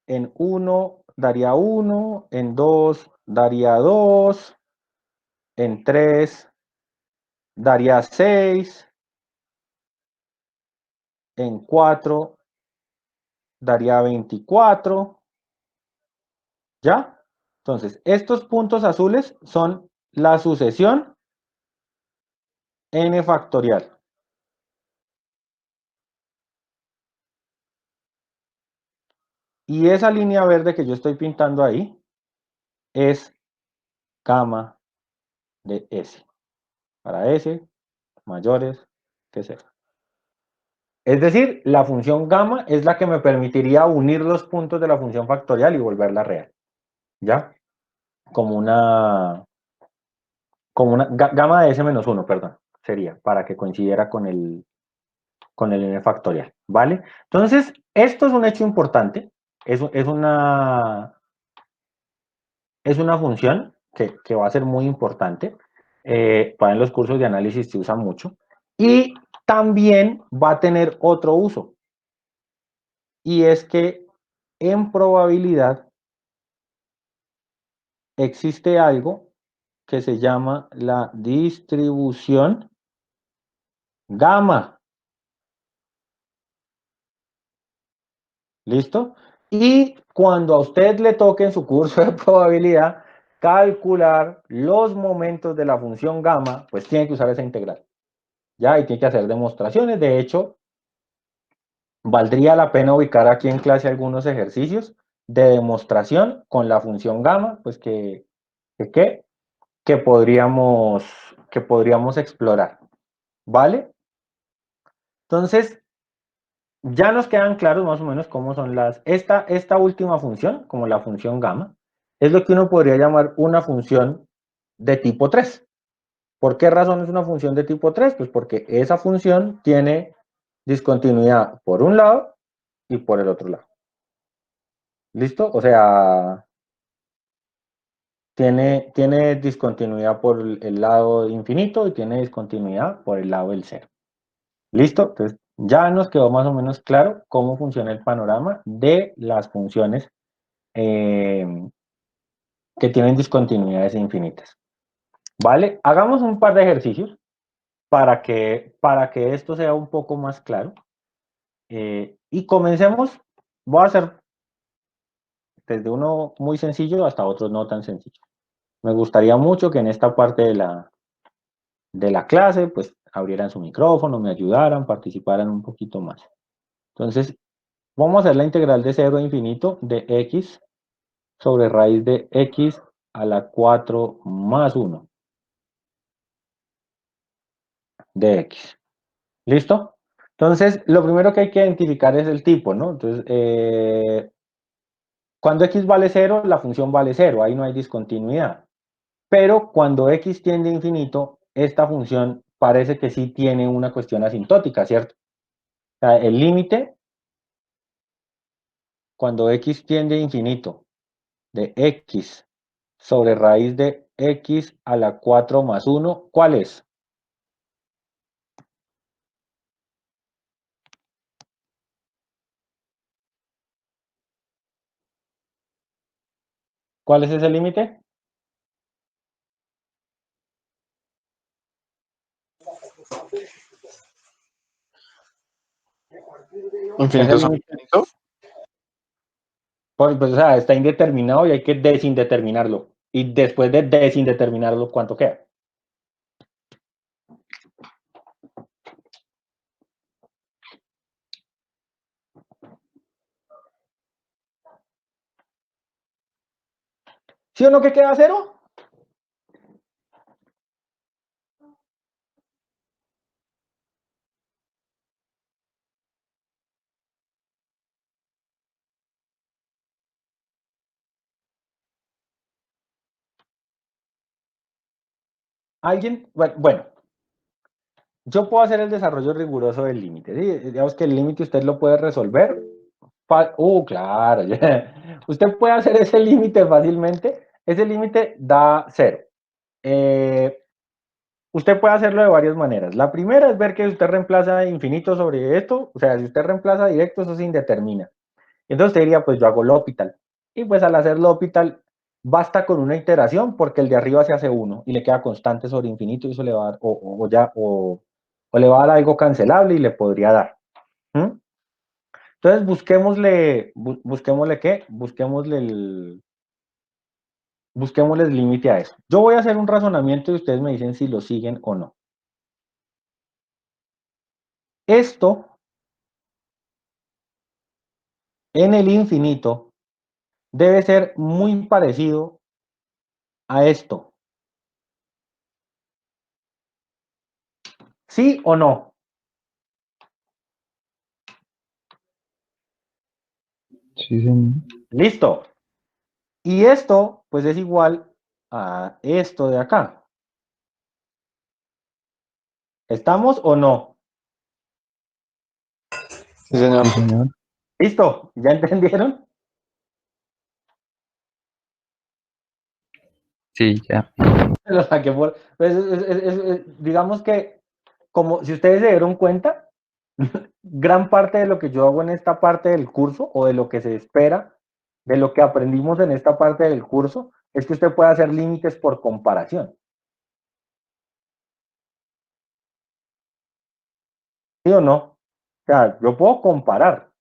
en 1 daría 1, en 2 daría 2, en 3 daría 6, en 4 daría 24, ¿ya? Entonces, estos puntos azules son la sucesión n factorial. Y esa línea verde que yo estoy pintando ahí es gamma de S, para S mayores que 0. Es decir, la función gamma es la que me permitiría unir los puntos de la función factorial y volverla real, ¿ya? Como una gamma de S menos 1, perdón, sería, para que coincidiera con el n factorial, ¿vale? Entonces, esto es un hecho importante, es una función que va a ser muy importante. Para en los cursos de análisis se usa mucho. Y también va a tener otro uso. Y es que en probabilidad existe algo que se llama la distribución gamma. ¿Listo? Y cuando a usted le toque en su curso de probabilidad calcular los momentos de la función gamma, pues tiene que usar esa integral. ¿Ya? Y tiene que hacer demostraciones. De hecho, valdría la pena ubicar aquí en clase algunos ejercicios de demostración con la función gamma, pues que podríamos explorar. ¿Vale? Entonces, ya nos quedan claros más o menos cómo son esta última función, como la función gamma, es lo que uno podría llamar una función de tipo 3. ¿Por qué razón es una función de tipo 3? Pues porque esa función tiene discontinuidad por un lado y por el otro lado. ¿Listo? O sea, tiene discontinuidad por el lado infinito y tiene discontinuidad por el lado del cero. ¿Listo? Entonces, ya nos quedó más o menos claro cómo funciona el panorama de las funciones eh, que tienen discontinuidades infinitas. ¿Vale? Hagamos un par de ejercicios para que esto sea un poco más claro. Y comencemos. Voy a hacer desde uno muy sencillo hasta otro no tan sencillo. Me gustaría mucho que en esta parte de la clase, pues abrieran su micrófono, me ayudaran, participaran un poquito más. Entonces, vamos a hacer la integral de 0 a infinito de x sobre raíz de x a la 4 más 1 de x. ¿Listo? Entonces, lo primero que hay que identificar es el tipo, ¿no? Entonces, cuando x vale 0, la función vale 0, ahí no hay discontinuidad. Pero cuando x tiende a infinito, esta función parece que sí tiene una cuestión asintótica, ¿cierto? O sea, el límite, cuando x tiende a infinito, de x sobre raíz de x a la 4 más 1, ¿cuál es? ¿Cuál es ese límite? Ese Infinito sobre límite, infinito. pues, o sea, está indeterminado y hay que desindeterminarlo. Y después de desindeterminarlo, ¿cuánto queda? ¿Sí o no que queda cero? ¿Alguien? Bueno, yo puedo hacer el desarrollo riguroso del límite. ¿Sí? Digamos que el límite usted lo puede resolver. Claro. Usted puede hacer ese límite fácilmente. Ese límite da cero. Usted puede hacerlo de varias maneras. La primera es ver que usted reemplaza infinito sobre esto. O sea, si usted reemplaza directo, eso se indetermina. Entonces usted diría, pues yo hago L'Hopital. Y pues al hacer L'Hopital, basta con una iteración porque el de arriba se hace uno y le queda constante sobre infinito y eso le va a dar, o le va a dar algo cancelable y le podría dar. ¿Mm? Entonces busquémosle qué, busquémosle el límite a eso. Yo voy a hacer un razonamiento y ustedes me dicen si lo siguen o no. Esto en el infinito debe ser muy parecido a esto. ¿Sí o no? Sí, señor. Listo. Y esto, pues es igual a esto de acá. ¿Estamos o no? Sí, señor. Sí, señor. ¿Listo? ¿Ya entendieron? Sí, ya. Lo saqué por... pues, digamos que, como si ustedes se dieron cuenta, gran parte de lo que yo hago en esta parte del curso o de lo que se espera, de lo que aprendimos en esta parte del curso, es que usted pueda hacer límites por comparación. ¿Sí o no? O sea, yo puedo comparar.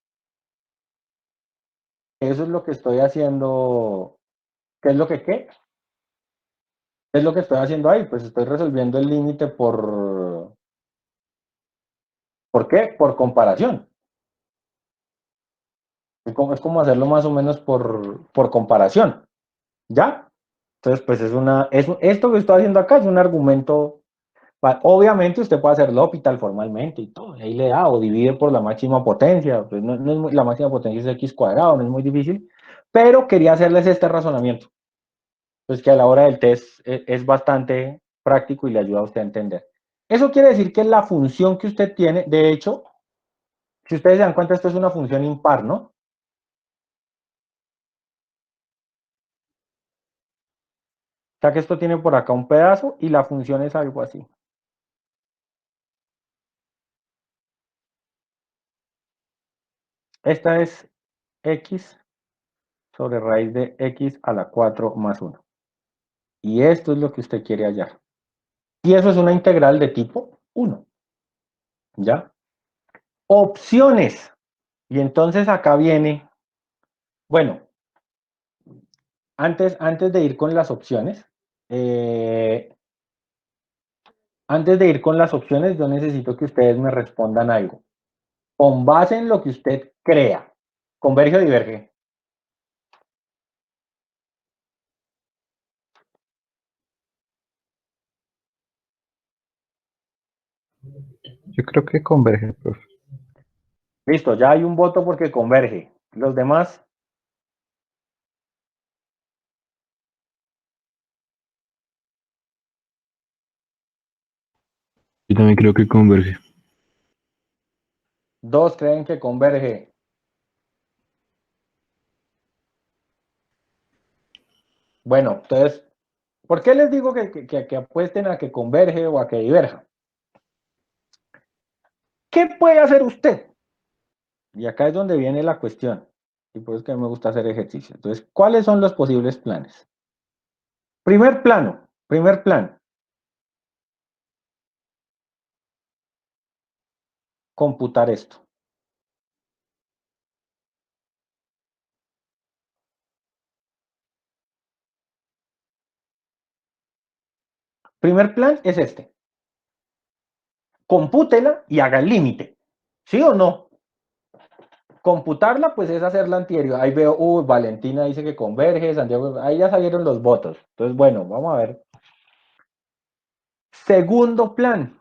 Eso es lo que estoy haciendo. ¿Qué es lo que qué? ¿Qué es lo que estoy haciendo ahí? Pues estoy resolviendo el límite ¿por qué? Por comparación. Es como hacerlo más o menos por comparación. ¿Ya? Entonces, pues esto que estoy haciendo acá es un argumento. Obviamente usted puede hacer L'Hopital formalmente y todo, y ahí le da, o divide por la máxima potencia, pues no es la máxima potencia es x cuadrado, no es muy difícil, pero quería hacerles este razonamiento, pues que a la hora del test es bastante práctico y le ayuda a usted a entender. Eso quiere decir que la función que usted tiene, de hecho, si ustedes se dan cuenta, esto es una función impar, ¿no? O sea que esto tiene por acá un pedazo y la función es algo así. Esta es x sobre raíz de x a la 4 más 1. Y esto es lo que usted quiere hallar. Y eso es una integral de tipo 1. ¿Ya? Opciones. Y entonces acá viene, bueno, antes de ir con las opciones, eh, antes de ir con las opciones, yo necesito que ustedes me respondan algo. Con base en lo que usted crea, ¿converge o diverge? Yo creo que converge, profe. Listo, ya hay un voto porque converge. Los demás, Yo también creo que converge. dos creen que converge. Bueno, entonces, ¿por qué les digo que apuesten a que converge o a que diverja? ¿Qué puede hacer usted? Y acá es donde viene la cuestión. Y por eso es que a mí me gusta hacer ejercicio. Entonces, ¿cuáles son los posibles planes? Primer plan, computar esto. Primer plan es este. Compútela y haga el límite. ¿Sí o no? Computarla, pues es hacer la anterior. Ahí veo, Valentina dice que converge, Santiago, ahí ya salieron los votos. Entonces, bueno, vamos a ver. Segundo plan,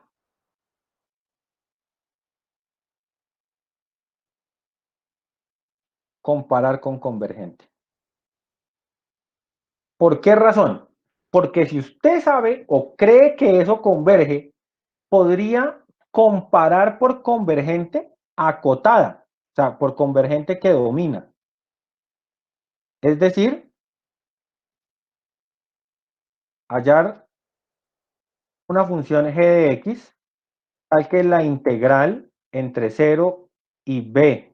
comparar con convergente. ¿Por qué razón? Porque si usted sabe o cree que eso converge, podría comparar por convergente acotada, o sea, por convergente que domina. Es decir, hallar una función g de x tal que la integral entre 0 y b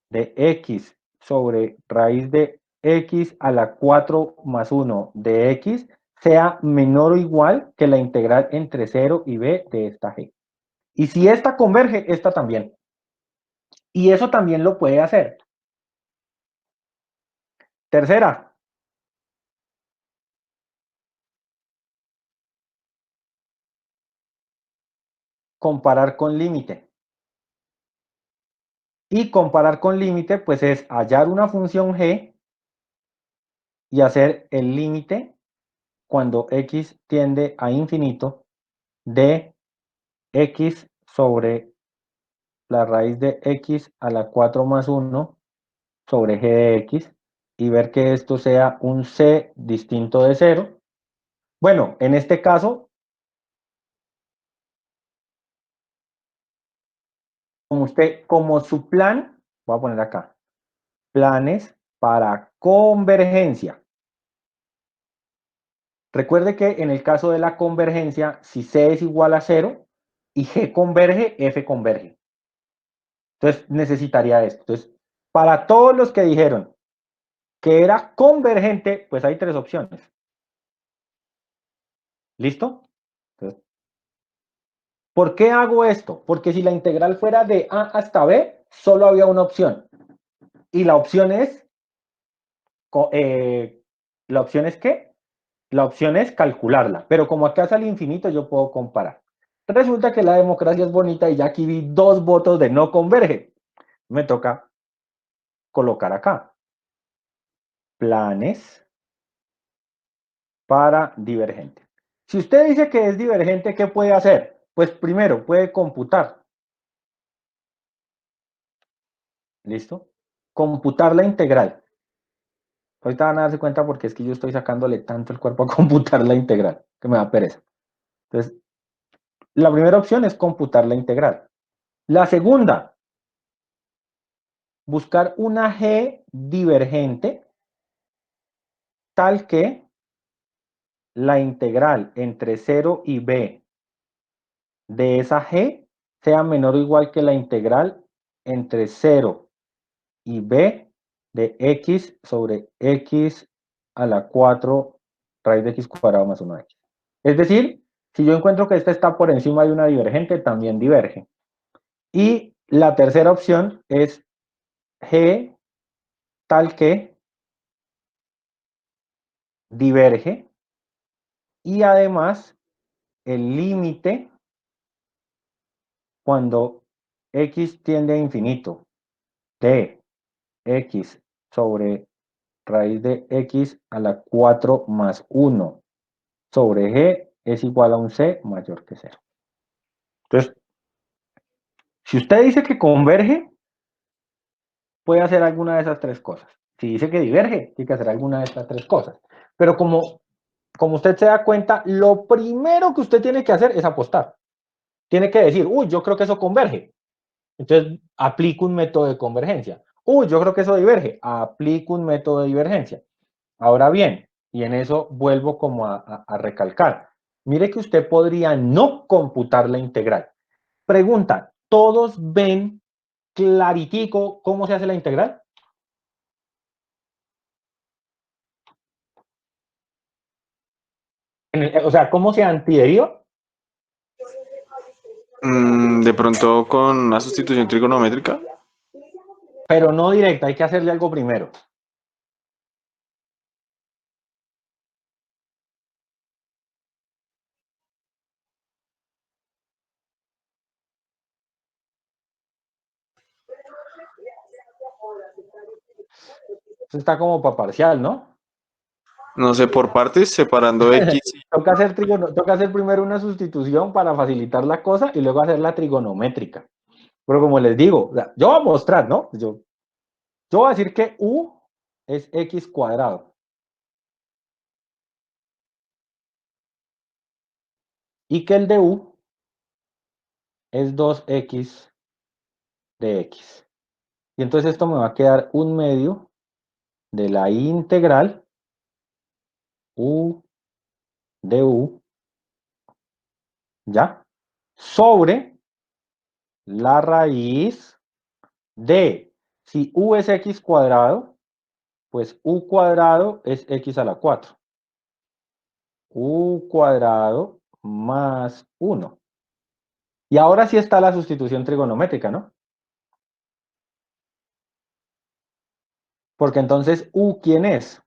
de x sobre raíz de x a la 4 más 1 de x sea menor o igual que la integral entre 0 y b de esta g. Y si esta converge, esta también. Y eso también lo puede hacer. Tercera, comparar con límite. Y comparar con límite, pues es hallar una función g y hacer el límite cuando x tiende a infinito de x sobre la raíz de x a la 4 más 1 sobre g de x y ver que esto sea un c distinto de 0. Bueno, en este caso, como su plan, voy a poner acá, planes para convergencia. Recuerde que en el caso de la convergencia, si C es igual a 0 y G converge, F converge. Entonces necesitaría esto. Entonces, para todos los que dijeron que era convergente, pues hay tres opciones. ¿Listo? Entonces, ¿por qué hago esto? Porque si la integral fuera de A hasta B, solo había una opción. Y la opción es, ¿la opción es qué? La opción es calcularla. Pero como acá es al infinito, yo puedo comparar. Resulta que la democracia es bonita y ya aquí vi 2 votos de no converge. Me toca colocar acá. Planes para divergente. Si usted dice que es divergente, ¿qué puede hacer? Pues primero, puede computar. ¿Listo? Computar la integral. Ahorita van a darse cuenta porque es que yo estoy sacándole tanto el cuerpo a computar la integral, que me da pereza. Entonces, la primera opción es computar la integral. La segunda, buscar una G divergente tal que la integral entre 0 y b de esa G sea menor o igual que la integral entre 0 y b de x sobre x a la 4 raíz de x cuadrado más 1x. Es decir, si yo encuentro que esta está por encima de una divergente, también diverge. Y la tercera opción es G tal que diverge y además el límite cuando x tiende a infinito de x sobre raíz de x a la 4 más 1 sobre g es igual a un c mayor que 0. Entonces, si usted dice que converge, puede hacer alguna de esas tres cosas. Si dice que diverge, tiene que hacer alguna de estas tres cosas. Pero como usted se da cuenta, lo primero que usted tiene que hacer es apostar. Tiene que decir, uy, yo creo que eso converge. Entonces, aplico un método de convergencia. Uy, yo creo que eso diverge. Aplico un método de divergencia. Ahora bien, y en eso vuelvo como a recalcar. Mire que usted podría no computar la integral. Pregunta, ¿todos ven claritico cómo se hace la integral? O sea, ¿cómo se antideriva? De pronto con una sustitución trigonométrica. Pero no directa, hay que hacerle algo primero. Eso está como para parcial, ¿no? No sé, por partes, separando X. Toca hacer primero una sustitución para facilitar la cosa y luego hacer la trigonométrica. Pero como les digo, yo voy a mostrar, ¿no? Yo voy a decir que u es x cuadrado. Y que el de u es 2x de x. Y entonces esto me va a quedar un medio de la integral u de u, ¿ya? Sobre la raíz de, si u es x cuadrado, pues u cuadrado es x a la 4. U cuadrado más 1. Y ahora sí está la sustitución trigonométrica, ¿no? Porque entonces u, ¿quién es?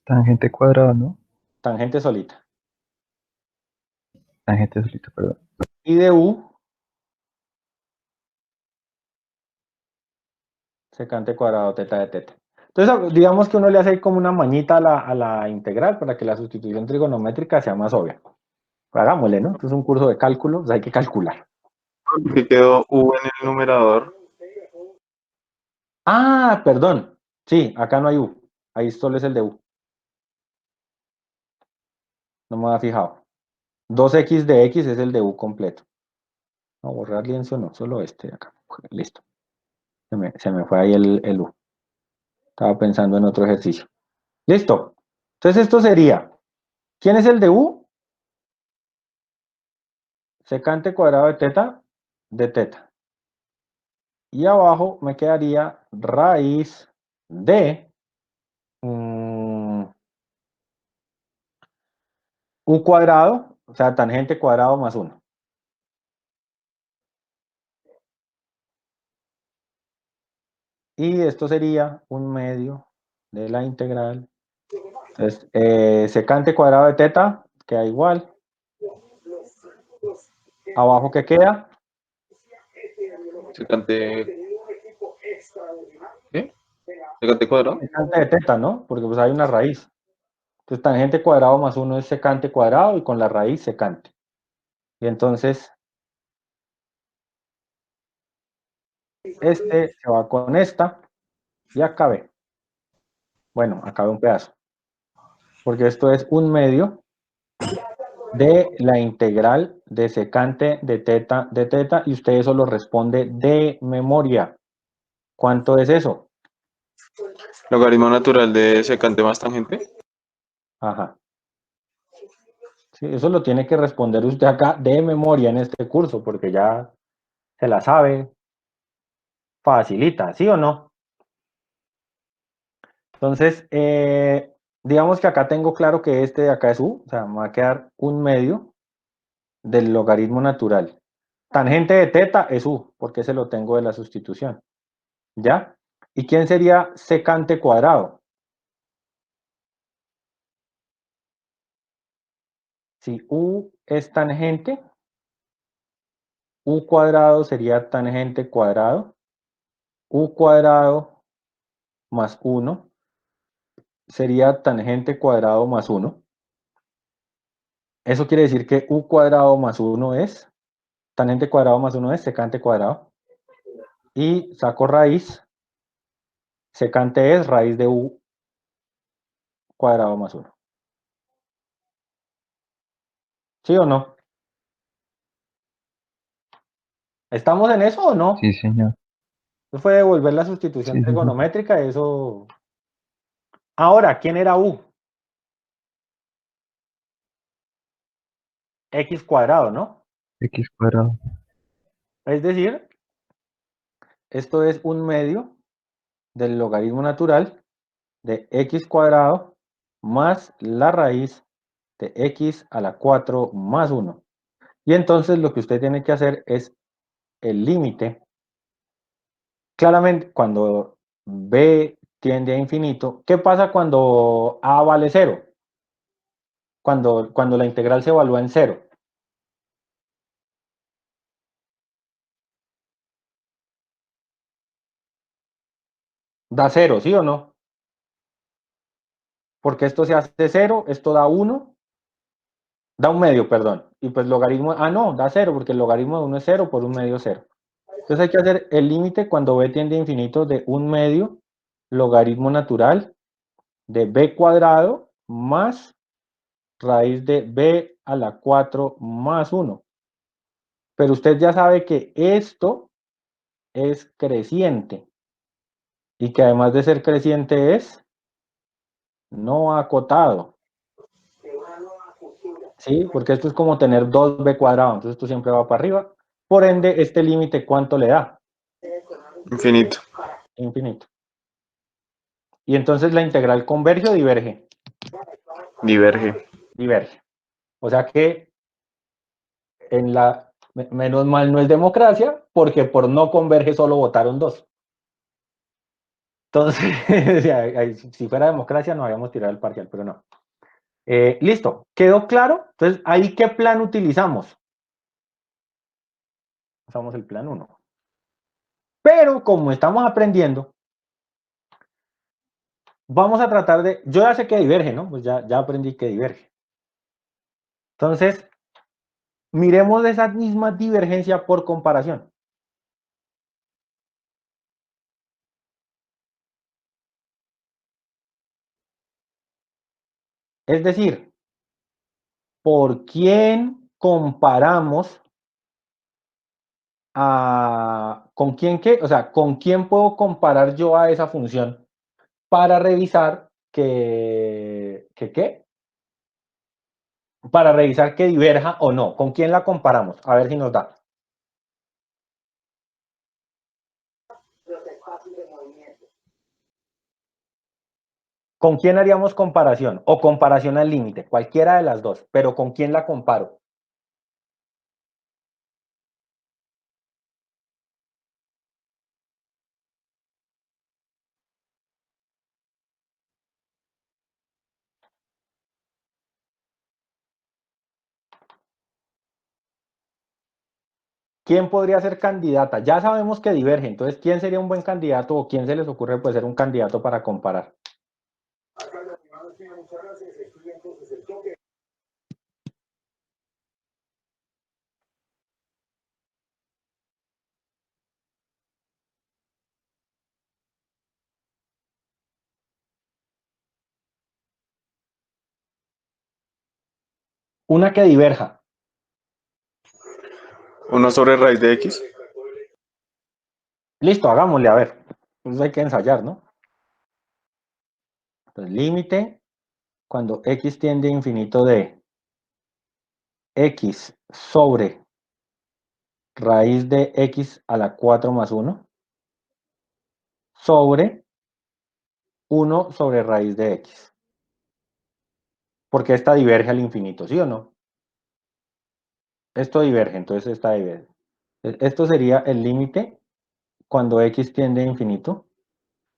Tangente cuadrada, ¿no? Tangente solita. Tangente solita, perdón. Y de u, secante cuadrado teta de teta. Entonces, digamos que uno le hace ahí como una mañita a la integral para que la sustitución trigonométrica sea más obvia. Hagámosle, ¿no? Entonces, un curso de cálculo, pues hay que calcular. Que quedó U en el numerador. Ah, perdón. Sí, acá no hay u. Ahí solo es el de u. No me había fijado. 2x de x es el de u completo. No, borrar lienzo no, solo este de acá. Listo. Se me fue ahí el u. Estaba pensando en otro ejercicio. Listo. Entonces esto sería, ¿quién es el de U? Secante cuadrado de teta. Y abajo me quedaría raíz de U cuadrado, o sea, tangente cuadrado más 1. Y esto sería un medio de la integral. Entonces, secante cuadrado de teta queda igual. Abajo, ¿qué queda? Secante. ¿Qué? Secante cuadrado. Secante de teta, ¿no? Porque pues hay una raíz. Entonces, tangente cuadrado más 1 es secante cuadrado y con la raíz secante. Y entonces, este se va con esta y acabé. Bueno, acabé un pedazo. Porque esto es un medio de la integral de secante de teta y usted eso lo responde de memoria. ¿Cuánto es eso? Logaritmo natural de secante más tangente. Ajá. Sí, eso lo tiene que responder usted acá de memoria en este curso, porque ya se la sabe, facilita, ¿sí o no? Entonces, digamos que acá tengo claro que este de acá es U, o sea, me va a quedar un medio del logaritmo natural. Tangente de teta es U, porque se lo tengo de la sustitución. ¿Ya? ¿Y quién sería secante cuadrado? Si U es tangente, U cuadrado sería tangente cuadrado, U cuadrado más 1 sería tangente cuadrado más 1. Eso quiere decir que U cuadrado más 1 es, tangente cuadrado más 1 es secante cuadrado. Y saco raíz, secante es raíz de U cuadrado más 1. ¿Sí o no? ¿Estamos en eso o no? Sí, señor. Eso fue devolver la sustitución Sí, sí, sí. trigonométrica, eso. Ahora, ¿quién era U? X cuadrado, ¿no? X cuadrado. Es decir, esto es un medio del logaritmo natural de x cuadrado más la raíz de x a la 4 más 1. Y entonces lo que usted tiene que hacer es el límite. Claramente, cuando b tiende a infinito, ¿qué pasa cuando a vale 0? Cuando la integral se evalúa en 0. Da 0, ¿sí o no? Porque esto se hace 0, esto da 1, da un medio, perdón. Y pues logaritmo, no, da 0, porque el logaritmo de 1 es 0 por un medio 0. Entonces hay que hacer el límite cuando b tiende a infinito de un medio logaritmo natural de b cuadrado más raíz de b a la 4 más 1. Pero usted ya sabe que esto es creciente y que además de ser creciente es no acotado. ¿Sí? Porque esto es como tener 2b cuadrado, entonces esto siempre va para arriba. Por ende, este límite, ¿cuánto le da? Infinito. Infinito. Y entonces la integral converge o diverge. Diverge. Diverge. O sea que menos mal no es democracia, porque por no converge solo votaron 2. Entonces, si fuera democracia nos habíamos tirado el parcial, pero no. Listo, ¿quedó claro? Entonces, ¿ahí qué plan utilizamos? Usamos el plan 1. Pero como estamos aprendiendo, vamos a tratar de, yo ya sé que diverge, ¿no? Pues ya aprendí que diverge. Entonces, miremos esa misma divergencia por comparación. Es decir, ¿por quién comparamos con quién qué? O sea, ¿con quién puedo comparar yo a esa función para revisar que ¿qué? Para revisar que diverja o no. ¿Con quién la comparamos? A ver si nos da. ¿Con quién haríamos comparación? O comparación al límite, cualquiera de las dos, pero ¿con quién la comparo? ¿Quién podría ser candidata? Ya sabemos que diverge, entonces ¿quién sería un buen candidato o quién se les ocurre puede ser un candidato para comparar? Una que diverja. 1 sobre raíz de X. Listo, hagámosle, a ver. Entonces hay que ensayar, ¿no? Entonces, límite cuando X tiende a infinito de X sobre raíz de X a la 4 más 1 sobre 1 sobre raíz de X. Porque esta diverge al infinito, ¿sí o no? Esto diverge, entonces esta diverge. Esto sería el límite cuando X tiende a infinito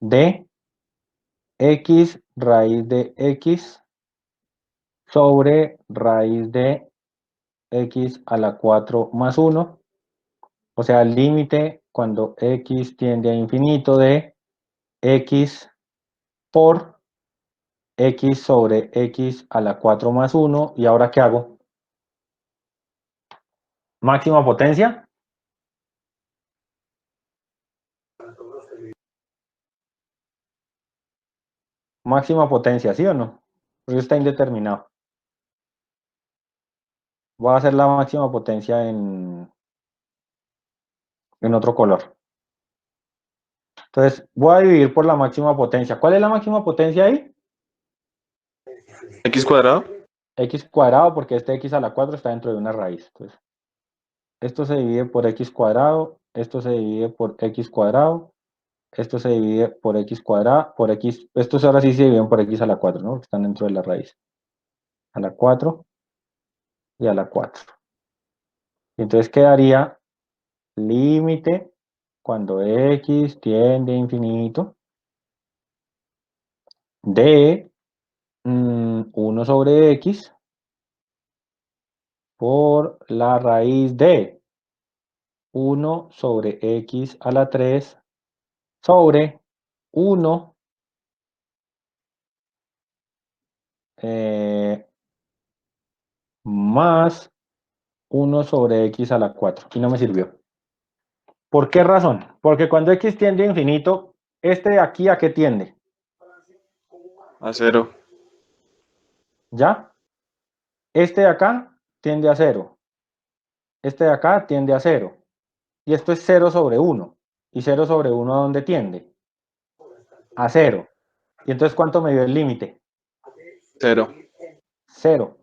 de X raíz de X sobre raíz de X a la 4 más 1. O sea, el límite cuando X tiende a infinito de X por X sobre X a la 4 más 1. ¿Y ahora qué hago? Máxima potencia. Máxima potencia, ¿sí o no? Porque está indeterminado. Voy a hacer la máxima potencia en otro color. Entonces, voy a dividir por la máxima potencia. ¿Cuál es la máxima potencia ahí? X cuadrado. X cuadrado, porque este X a la 4 está dentro de una raíz. Entonces, esto se divide por X cuadrado, esto se divide por X cuadrado, esto se divide por X cuadrado, por X, estos ahora sí se dividen por X a la 4, ¿no? Porque están dentro de la raíz. A la 4 y a la 4. Y entonces quedaría límite cuando X tiende a infinito de 1 sobre X por la raíz de 1 sobre X a la 3 sobre 1 más 1 sobre X a la 4. Y no me sirvió. ¿Por qué razón? Porque cuando X tiende a infinito, este de aquí ¿a qué tiende? A 0. ¿Ya? Este de acá tiende a 0. Este de acá tiende a 0. Y esto es 0 sobre 1. ¿Y 0 sobre 1 a dónde tiende? A 0. ¿Y entonces cuánto me dio el límite? 0. 0.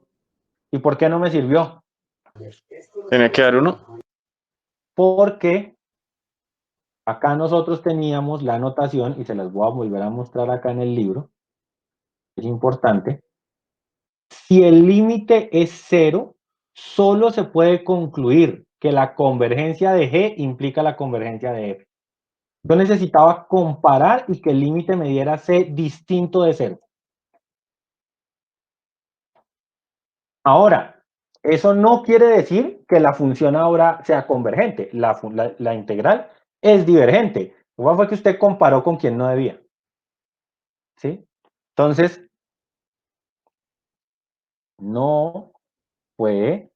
¿Y por qué no me sirvió? Tenía que dar 1. Porque acá nosotros teníamos la anotación, y se las voy a volver a mostrar acá en el libro, es importante. Si el límite es 0, solo se puede concluir que la convergencia de G implica la convergencia de F. Yo necesitaba comparar y que el límite me diera C distinto de 0. Ahora, eso no quiere decir que la función ahora sea convergente. La integral es divergente. Lo fue que usted comparó con quien no debía. ¿Sí? Entonces, no fue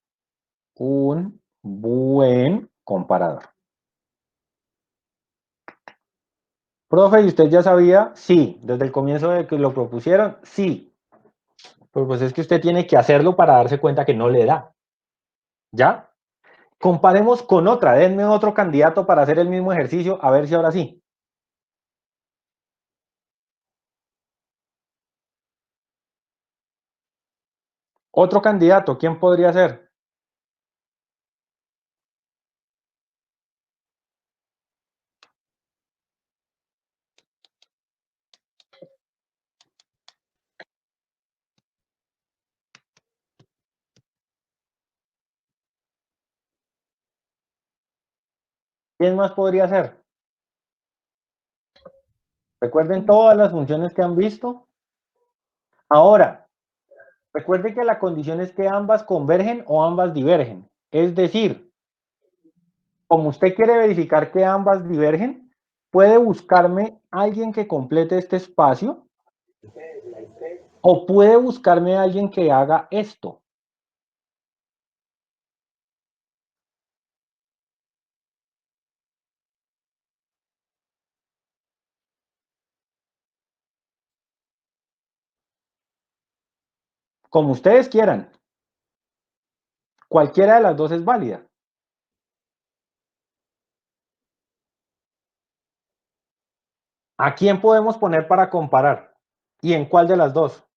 un buen comparador. Profe, ¿y usted ya sabía? Sí. Desde el comienzo de que lo propusieron, sí. Pero pues es que usted tiene que hacerlo para darse cuenta que no le da. ¿Ya? Comparemos con otra. Denme otro candidato para hacer el mismo ejercicio, a ver si ahora sí. Otro candidato, ¿quién podría ser? ¿Quién más podría ser? Recuerden todas las funciones que han visto. Ahora, recuerden que la condición es que ambas convergen o ambas divergen. Es decir, como usted quiere verificar que ambas divergen, puede buscarme alguien que complete este espacio o puede buscarme alguien que haga esto. Como ustedes quieran. Cualquiera de las dos es válida. ¿A quién podemos poner para comparar? ¿Y en cuál de las dos?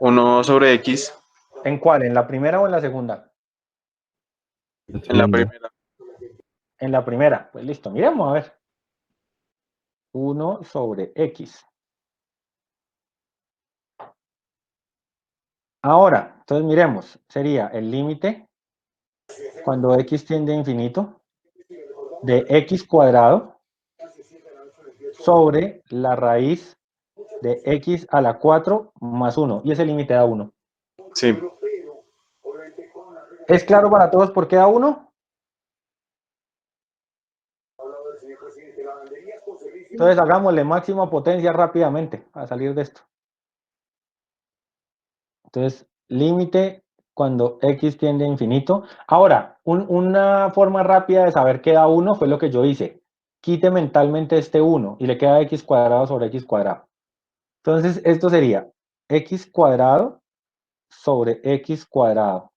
Uno sobre X ¿En cuál? ¿En la primera o en la segunda? La en la segunda. primera. En la primera. Pues listo, miremos a ver. 1 sobre X. Ahora, entonces miremos. Sería el límite cuando X tiende a infinito de X cuadrado sobre la raíz de X a la 4 más 1. Y ese límite da 1. Sí, ¿Es claro para todos por qué da 1? Entonces hagámosle máxima potencia rápidamente para salir de esto. Entonces, límite cuando X tiende a infinito. Ahora, una forma rápida de saber que da 1 fue lo que yo hice. Quite mentalmente este 1 y le queda X cuadrado sobre X cuadrado. Entonces, esto sería X cuadrado sobre X cuadrado.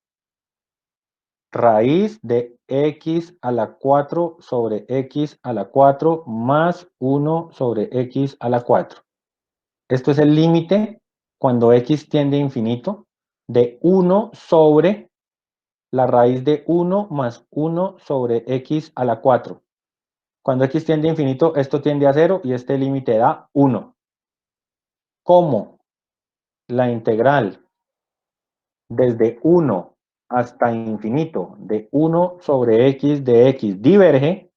Raíz de X a la 4 sobre X a la 4 más 1 sobre X a la 4. Esto es el límite cuando X tiende a infinito de 1 sobre la raíz de 1 más 1 sobre X a la 4. Cuando X tiende a infinito, esto tiende a 0 y este límite da 1. Como la integral desde 1 hasta infinito de 1 sobre X de X diverge,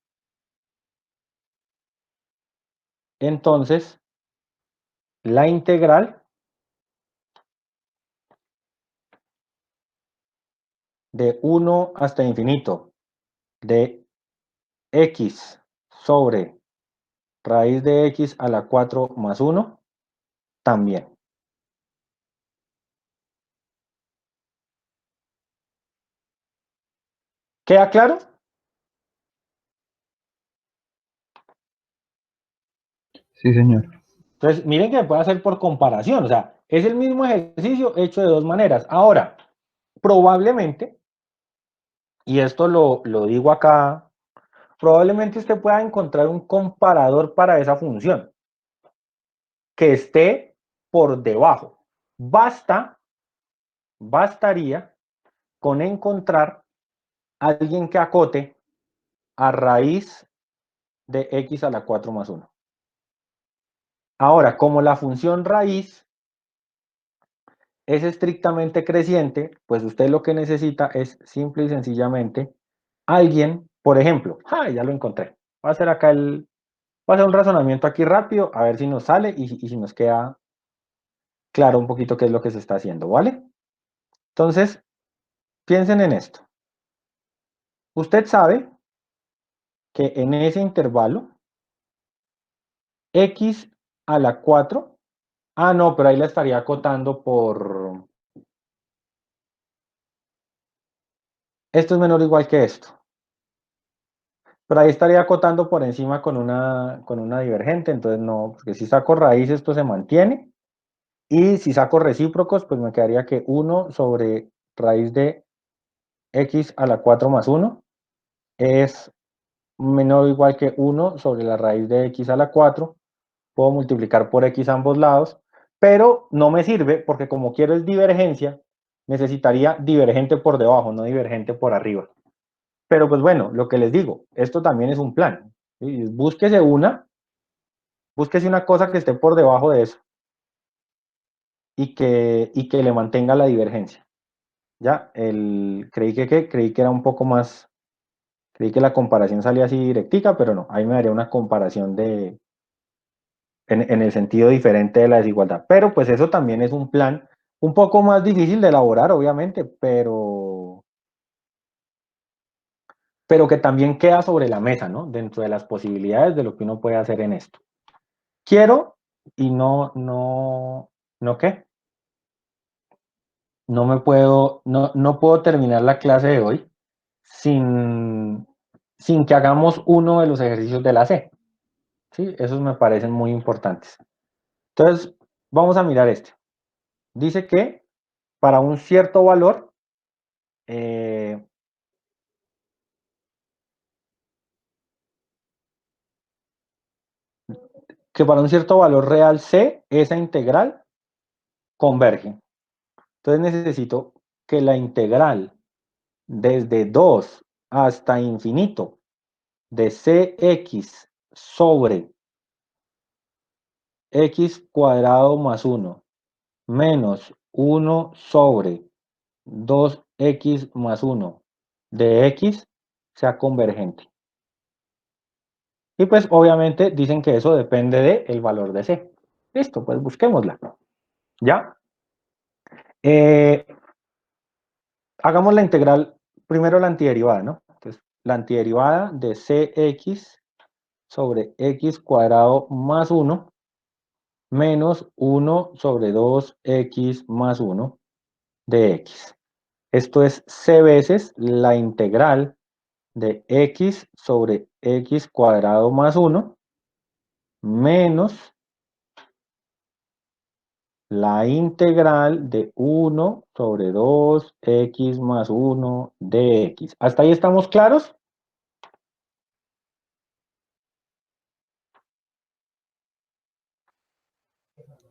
entonces la integral de 1 hasta infinito de X sobre raíz de X a la 4 más 1 también. ¿Queda claro? Sí, señor. Entonces, miren que se puede hacer por comparación, o sea, es el mismo ejercicio hecho de dos maneras. Ahora, probablemente, y esto lo digo acá, probablemente usted pueda encontrar un comparador para esa función que esté por debajo. Bastaría con encontrar alguien que acote a raíz de X a la 4 más 1. Ahora, como la función raíz es estrictamente creciente, pues usted lo que necesita es simple y sencillamente alguien, por ejemplo, ya lo encontré. Voy a hacer acá voy a hacer un razonamiento aquí rápido, a ver si nos sale y si nos queda claro un poquito qué es lo que se está haciendo, ¿vale? Entonces, piensen en esto. Usted sabe que en ese intervalo, X a la 4, no, pero ahí la estaría acotando por, esto es menor o igual que esto. Pero ahí estaría acotando por encima con una divergente, entonces no, porque si saco raíz esto se mantiene Y si saco recíprocos, pues me quedaría que 1 sobre raíz de x a la 4 más 1 es menor o igual que 1 sobre la raíz de x a la 4. Puedo multiplicar por x a ambos lados, pero no me sirve porque como quiero es divergencia, necesitaría divergente por debajo, no divergente por arriba. Pero pues bueno, lo que les digo, esto también es un plan. ¿Sí? Búsquese una cosa que esté por debajo de eso y que le mantenga la divergencia. Ya, creí que era un poco más, creí que la comparación salía así directica, pero no, ahí me daría una comparación en el sentido diferente de la desigualdad. Pero pues eso también es un plan un poco más difícil de elaborar, obviamente, pero que también queda sobre la mesa, ¿no? Dentro de las posibilidades de lo que uno puede hacer en esto. Quiero y ¿no qué? No puedo terminar la clase de hoy sin, sin que hagamos uno de los ejercicios de la C. ¿Sí? Esos me parecen muy importantes. Entonces, vamos a mirar este. Dice que para un cierto valor, eh, que para un cierto valor real C, esa integral converge. Entonces necesito que la integral desde 2 hasta infinito de Cx sobre x cuadrado más 1 menos 1 sobre 2x más 1 de x sea convergente. Y pues obviamente dicen que eso depende del valor de c. Listo, pues busquémosla. ¿Ya? Hagamos la integral, primero la antiderivada, ¿no? Entonces, la antiderivada de cx sobre x cuadrado más 1 menos 1 sobre 2x más 1 de x. Esto es c veces la integral de x sobre x cuadrado más 1 menos la integral de 1 sobre 2x más 1 de x. ¿Hasta ahí estamos claros?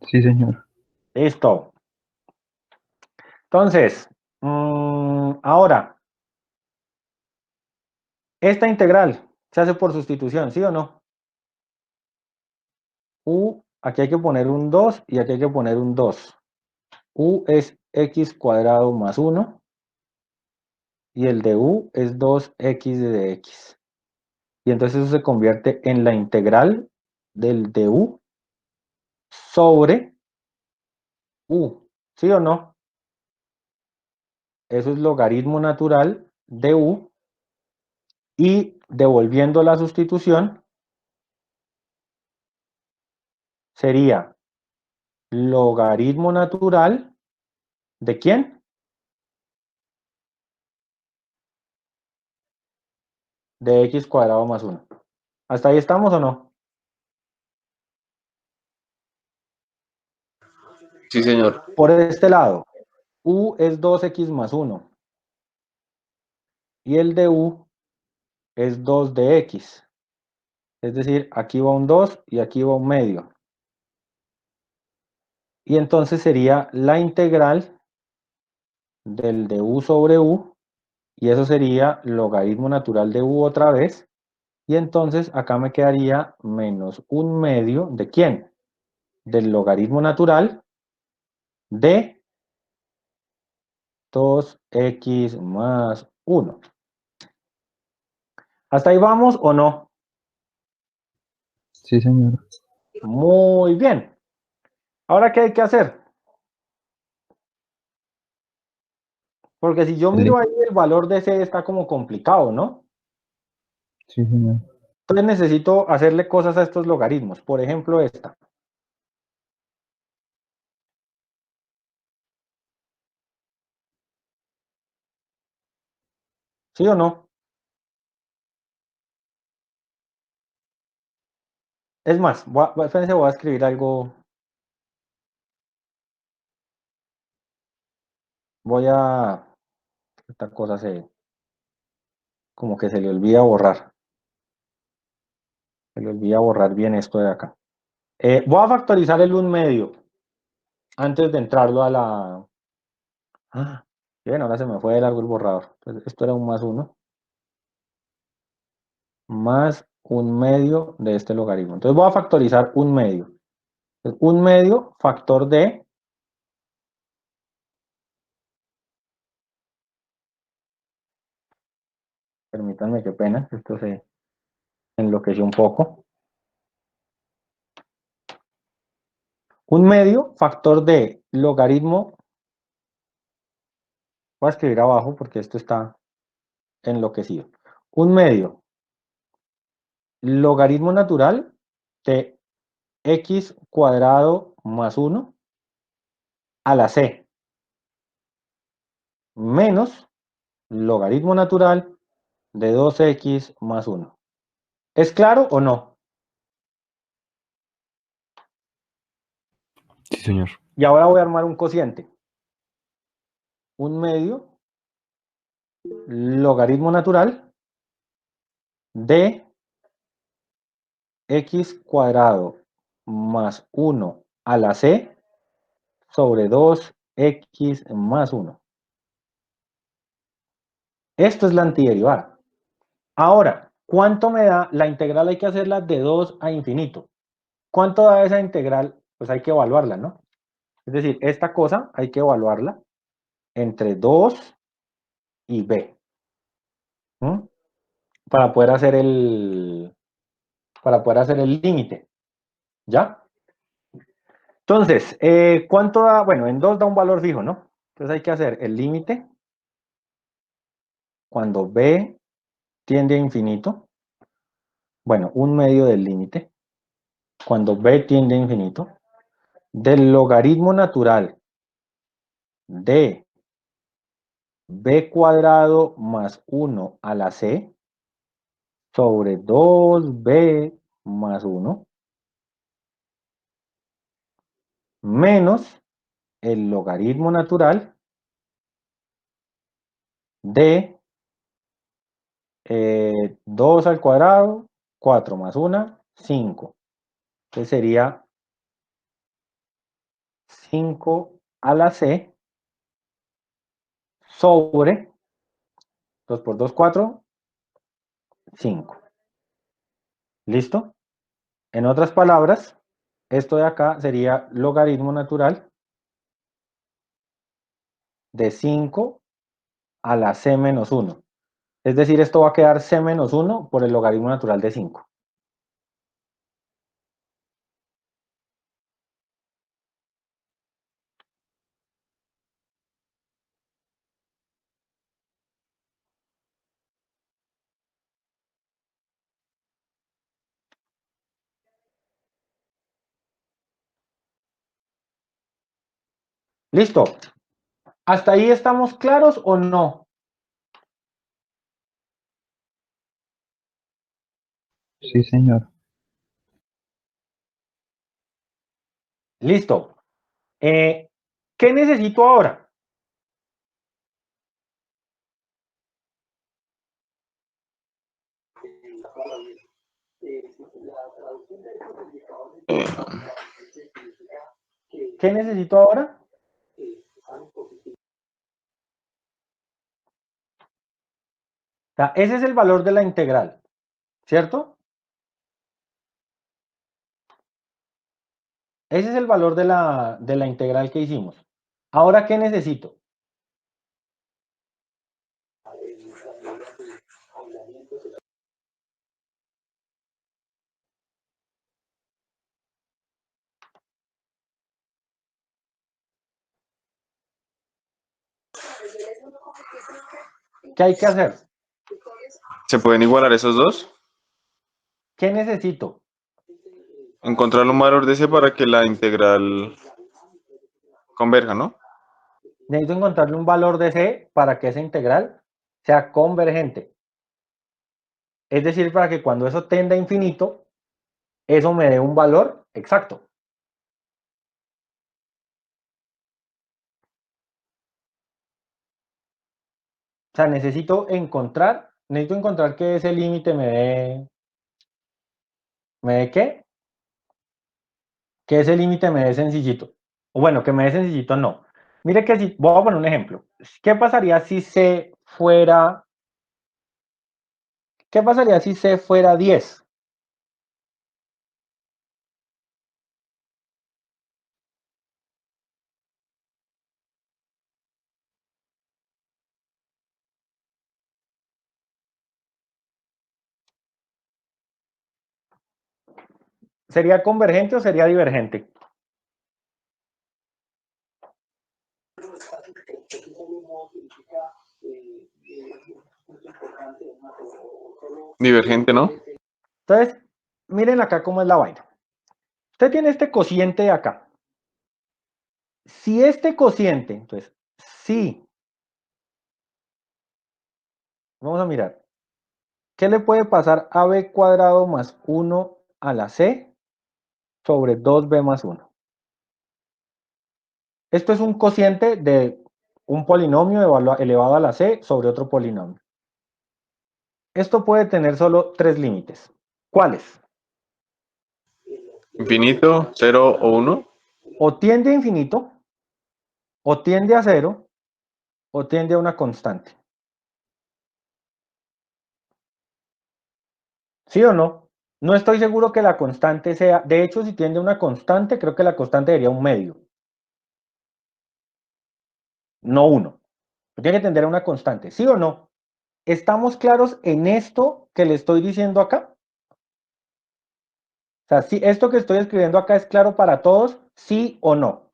Sí, señor. Listo. Entonces, ahora, esta integral se hace por sustitución, ¿sí o no? Aquí hay que poner un 2 y aquí hay que poner un 2. U es x cuadrado más 1 y el de u es 2x de x. Y entonces eso se convierte en la integral del de u sobre u, ¿sí o no? Eso es logaritmo natural de u y devolviendo la sustitución sería logaritmo natural ¿de quién? De x cuadrado más 1. ¿Hasta ahí estamos o no? Sí, señor. Por este lado, u es 2x más 1 y el de u es 2 de x. Es decir, aquí va un 2 y aquí va un medio. Y entonces sería la integral del de u sobre u, y eso sería logaritmo natural de u otra vez, y entonces acá me quedaría menos un medio, ¿de quién? Del logaritmo natural de 2x más 1. ¿Hasta ahí vamos o no? Sí, señor. Muy bien. Ahora, ¿qué hay que hacer? Porque si yo miro ahí el valor de c está como complicado, ¿no? Sí, señor. Entonces necesito hacerle cosas a estos logaritmos. Por ejemplo, esta. ¿Sí o no? Es más, espérense, voy a escribir algo voy a... Esta cosa como que se le olvida borrar. Se le olvida borrar bien esto de acá. Voy a factorizar el 1/2 antes de entrarlo a la... Ah, bien, ahora se me fue de largo el borrador. Entonces, esto era un +1 más 1/2 de este logaritmo. Entonces voy a factorizar 1/2. 1/2 factor de... Permítanme, qué pena, esto se enloqueció un poco. 1/2 factor de logaritmo. Voy a escribir abajo porque esto está enloquecido. 1/2 logaritmo natural de x cuadrado más 1 a la c menos logaritmo natural de 2x más 1. ¿Es claro o no? Sí, señor. Y ahora voy a armar un cociente. 1/2 logaritmo natural de x cuadrado más 1 a la c sobre 2x más 1. Esto es la antiderivada. Ahora, ¿cuánto me da? La integral hay que hacerla de 2 a infinito. ¿Cuánto da esa integral? Pues hay que evaluarla, ¿no? Es decir, esta cosa hay que evaluarla entre 2 y b. ¿Mm? Para poder hacer el límite. ¿Ya? Entonces, ¿cuánto da? Bueno, en 2 da un valor fijo, ¿no? Entonces hay que hacer el límite cuando b tiende a infinito. Bueno, 1/2 del límite. Cuando b tiende a infinito. Del logaritmo natural de b cuadrado más 1 a la c sobre 2b más 1 menos el logaritmo natural de 2 al cuadrado, 4 más 1, 5. Entonces sería 5 a la c sobre 2 por 2, 4, 5. ¿Listo? En otras palabras, esto de acá sería logaritmo natural de 5 a la c menos 1. Es decir, esto va a quedar c menos 1 por el logaritmo natural de 5. ¿Listo? ¿Hasta ahí estamos claros o no? Sí, señor. Listo. ¿Qué necesito ahora? Eh, ¿Qué necesito ahora? O sea, ese es el valor de la integral, ¿cierto? Ese es el valor de la integral que hicimos. Ahora, ¿qué necesito? ¿Qué hay que hacer? ¿Se pueden igualar esos dos? ¿Qué necesito? Encontrar un valor de ese para que la integral converja, ¿no? Necesito encontrarle un valor de c para que esa integral sea convergente. Es decir, para que cuando eso tenda a infinito, eso me dé un valor exacto. O sea, necesito encontrar que ese límite ¿me dé qué? Que ese límite me dé sencillito. O bueno, que me dé sencillito no. Mire que si, voy a poner un ejemplo. ¿Qué pasaría si C fuera 10? ¿Sería convergente o sería divergente? Divergente, ¿no? Entonces, miren acá cómo es la vaina. Usted tiene este cociente de acá. Si este cociente, entonces, sí, vamos a mirar, ¿qué le puede pasar a b cuadrado más 1 a la c sobre 2b más 1? Esto es un cociente de un polinomio elevado a la c sobre otro polinomio. Esto puede tener solo tres límites. ¿Cuáles? Infinito, 0 o 1. O tiende a infinito, o tiende a cero, o tiende a una constante. ¿Sí o no? No estoy seguro que la constante sea, de hecho, si tiende a una constante, creo que la constante sería un medio, no uno. Tiene que tender a una constante, ¿sí o no? ¿Estamos claros en esto que le estoy diciendo acá? O sea, si esto que estoy escribiendo acá es claro para todos, ¿sí o no?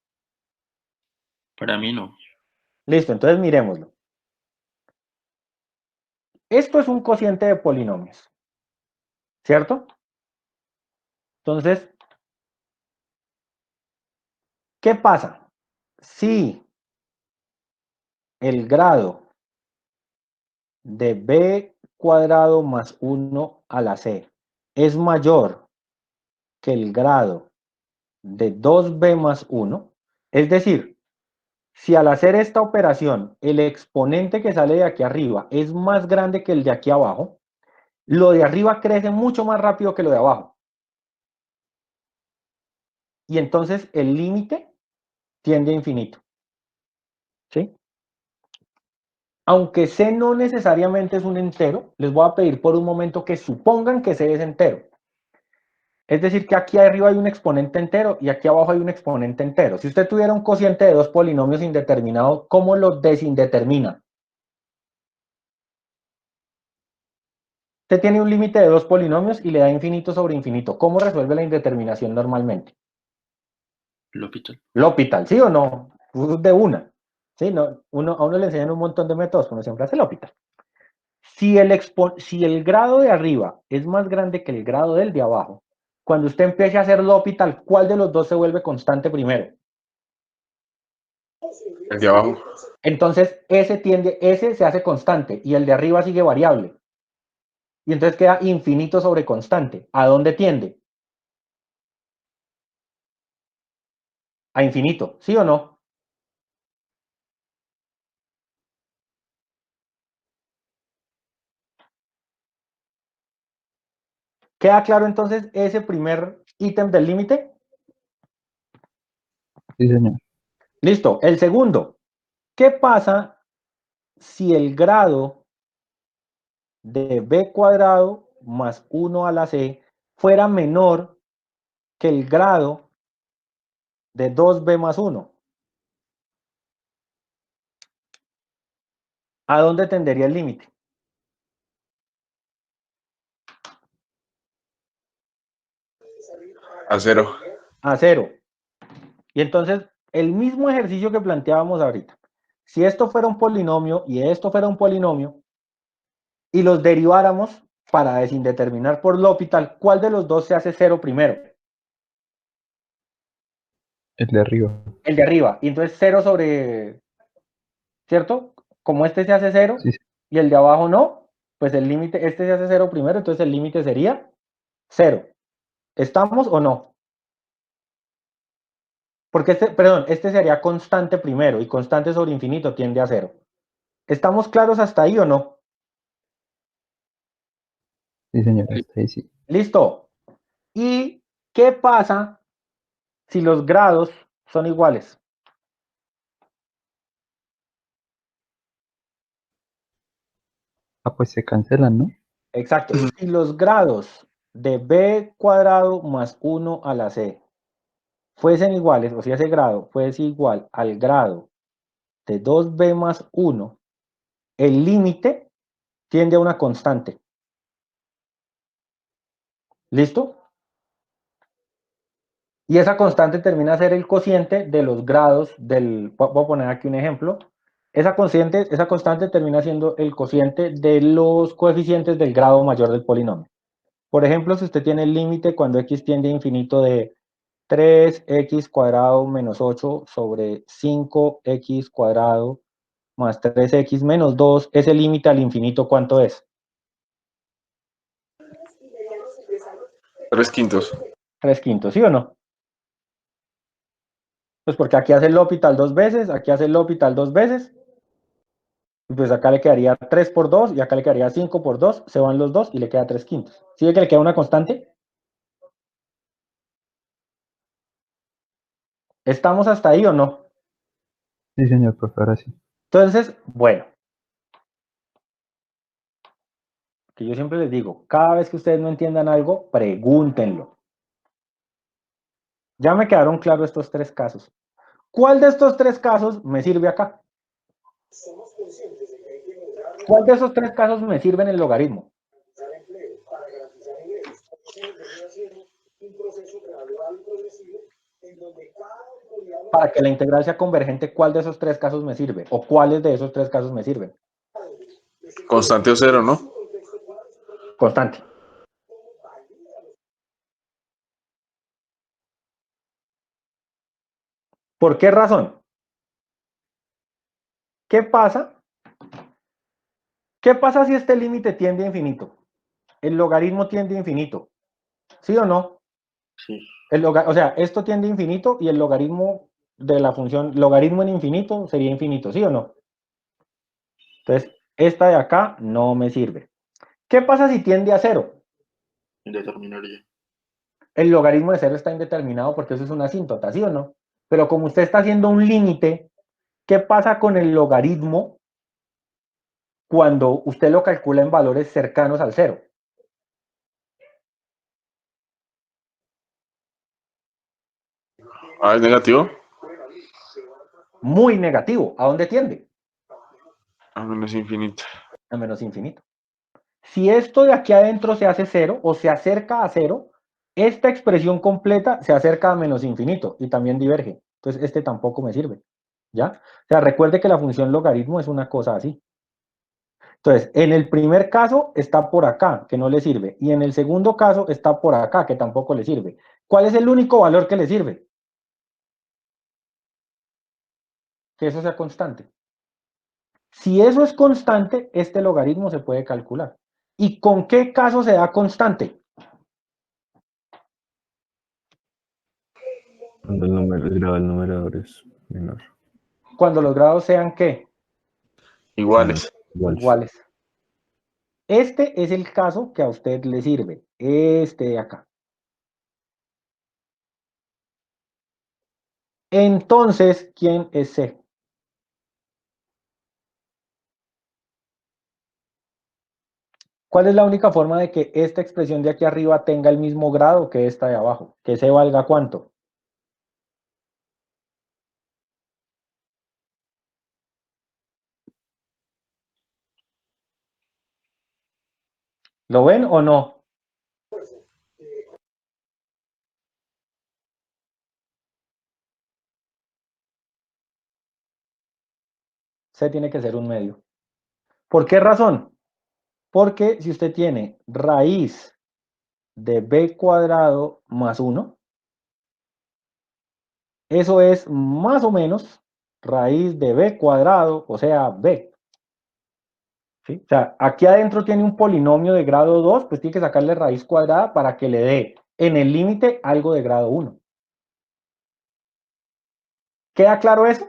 Para mí no. Listo, entonces miremoslo. Esto es un cociente de polinomios, ¿cierto? Entonces, ¿qué pasa? Si el grado de b cuadrado más 1 a la c es mayor que el grado de 2b más 1, es decir, si al hacer esta operación el exponente que sale de aquí arriba es más grande que el de aquí abajo, lo de arriba crece mucho más rápido que lo de abajo. Y entonces el límite tiende a infinito. ¿Sí? Aunque C no necesariamente es un entero, les voy a pedir por un momento que supongan que C es entero. Es decir, que aquí arriba hay un exponente entero y aquí abajo hay un exponente entero. Si usted tuviera un cociente de dos polinomios indeterminados, ¿cómo lo desindetermina? Usted tiene un límite de dos polinomios y le da infinito sobre infinito. ¿Cómo resuelve la indeterminación normalmente? L'Hopital. L'Hopital, ¿sí o no? De una. ¿Sí? No, a uno le enseñan un montón de métodos, uno siempre hace L'Hopital. Si el grado de arriba es más grande que el grado del de abajo, cuando usted empiece a hacer L'Hopital, ¿cuál de los dos se vuelve constante primero? El de abajo. Entonces, ese se hace constante y el de arriba sigue variable. Y entonces queda infinito sobre constante. ¿A dónde tiende? A infinito, ¿sí o no? ¿Queda claro entonces ese primer ítem del límite? Sí, señor. Listo. El segundo. ¿Qué pasa si el grado de b cuadrado más 1 a la c fuera menor que el grado de 2b más 1? ¿A dónde tendería el límite? A 0. A 0. Y entonces, el mismo ejercicio que planteábamos ahorita. Si esto fuera un polinomio y esto fuera un polinomio, y los deriváramos para desindeterminar por L'Hopital, ¿cuál de los dos se hace 0 primero? El de arriba. El de arriba. Y entonces 0 sobre, ¿cierto? Como este se hace 0 Sí, sí. y el de abajo no, pues el límite, este se hace 0 primero, entonces el límite sería 0. ¿Estamos o no? Porque este sería constante primero y constante sobre infinito tiende a 0. ¿Estamos claros hasta ahí o no? Sí, señor, hasta ahí sí. Listo. ¿Y qué pasa si los grados son iguales? Ah, pues se cancelan, ¿no? Exacto. Si los grados de b cuadrado más 1 a la c fuesen iguales, o si ese grado fuese igual al grado de 2b más 1, el límite tiende a una constante. ¿Listo? Y esa constante termina a ser el cociente de los grados del... Voy a poner aquí un ejemplo. Esa constante termina siendo el cociente de los coeficientes del grado mayor del polinomio. Por ejemplo, si usted tiene el límite cuando x tiende a infinito de 3x cuadrado menos 8 sobre 5x cuadrado más 3x menos 2, ese límite al infinito, ¿cuánto es? 3/5. 3/5, ¿sí o no? Pues porque aquí hace el L'Hopital 2 veces, aquí hace el L'Hopital 2 veces, y pues acá le quedaría 3 por 2, y acá le quedaría 5 por 2, se van los dos y le queda 3/5. ¿Sí ve que le queda una constante? ¿Estamos hasta ahí o no? Sí, señor, profe, ahora sí. Entonces, bueno, que yo siempre les digo, cada vez que ustedes no entiendan algo, pregúntenlo. Ya me quedaron claros estos tres casos. ¿Cuál de estos tres casos me sirve acá? ¿Cuál de esos tres casos me sirve en el logaritmo? Para que la integral sea convergente, ¿cuál de esos tres casos me sirve? ¿O cuáles de esos tres casos me sirven? Constante o cero, ¿no? Constante. ¿Por qué razón? ¿Qué pasa? ¿Qué pasa si este límite tiende a infinito? El logaritmo tiende a infinito. ¿Sí o no? Sí. O sea, esto tiende a infinito y el logaritmo de la función, logaritmo en infinito sería infinito, ¿sí o no? Entonces, esta de acá no me sirve. ¿Qué pasa si tiende a cero? Indeterminaría. El logaritmo de cero está indeterminado porque eso es una asíntota, ¿sí o no? Pero como usted está haciendo un límite, ¿qué pasa con el logaritmo cuando usted lo calcula en valores cercanos al cero? Ah, es negativo. Muy negativo. ¿A dónde tiende? A menos infinito. A menos infinito. Si esto de aquí adentro se hace cero o se acerca a cero, esta expresión completa se acerca a menos infinito y también diverge. Entonces, este tampoco me sirve. ¿Ya? O sea, recuerde que la función logaritmo es una cosa así. Entonces, en el primer caso está por acá, que no le sirve. Y en el segundo caso está por acá, que tampoco le sirve. ¿Cuál es el único valor que le sirve? Que eso sea constante. Si eso es constante, este logaritmo se puede calcular. ¿Y con qué caso se da constante? Cuando el grado del numerador es menor. Cuando los grados sean, ¿qué? Iguales. Iguales. Iguales. Este es el caso que a usted le sirve. Este de acá. Entonces, ¿quién es C? ¿Cuál es la única forma de que esta expresión de aquí arriba tenga el mismo grado que esta de abajo? Que C valga ¿cuánto? ¿Lo ven o no? C tiene que ser un medio. ¿Por qué razón? Porque si usted tiene raíz de b cuadrado más 1, eso es más o menos raíz de b cuadrado, o sea, b. ¿Sí? O sea, aquí adentro tiene un polinomio de grado 2, pues tiene que sacarle raíz cuadrada para que le dé en el límite algo de grado 1. ¿Queda claro eso?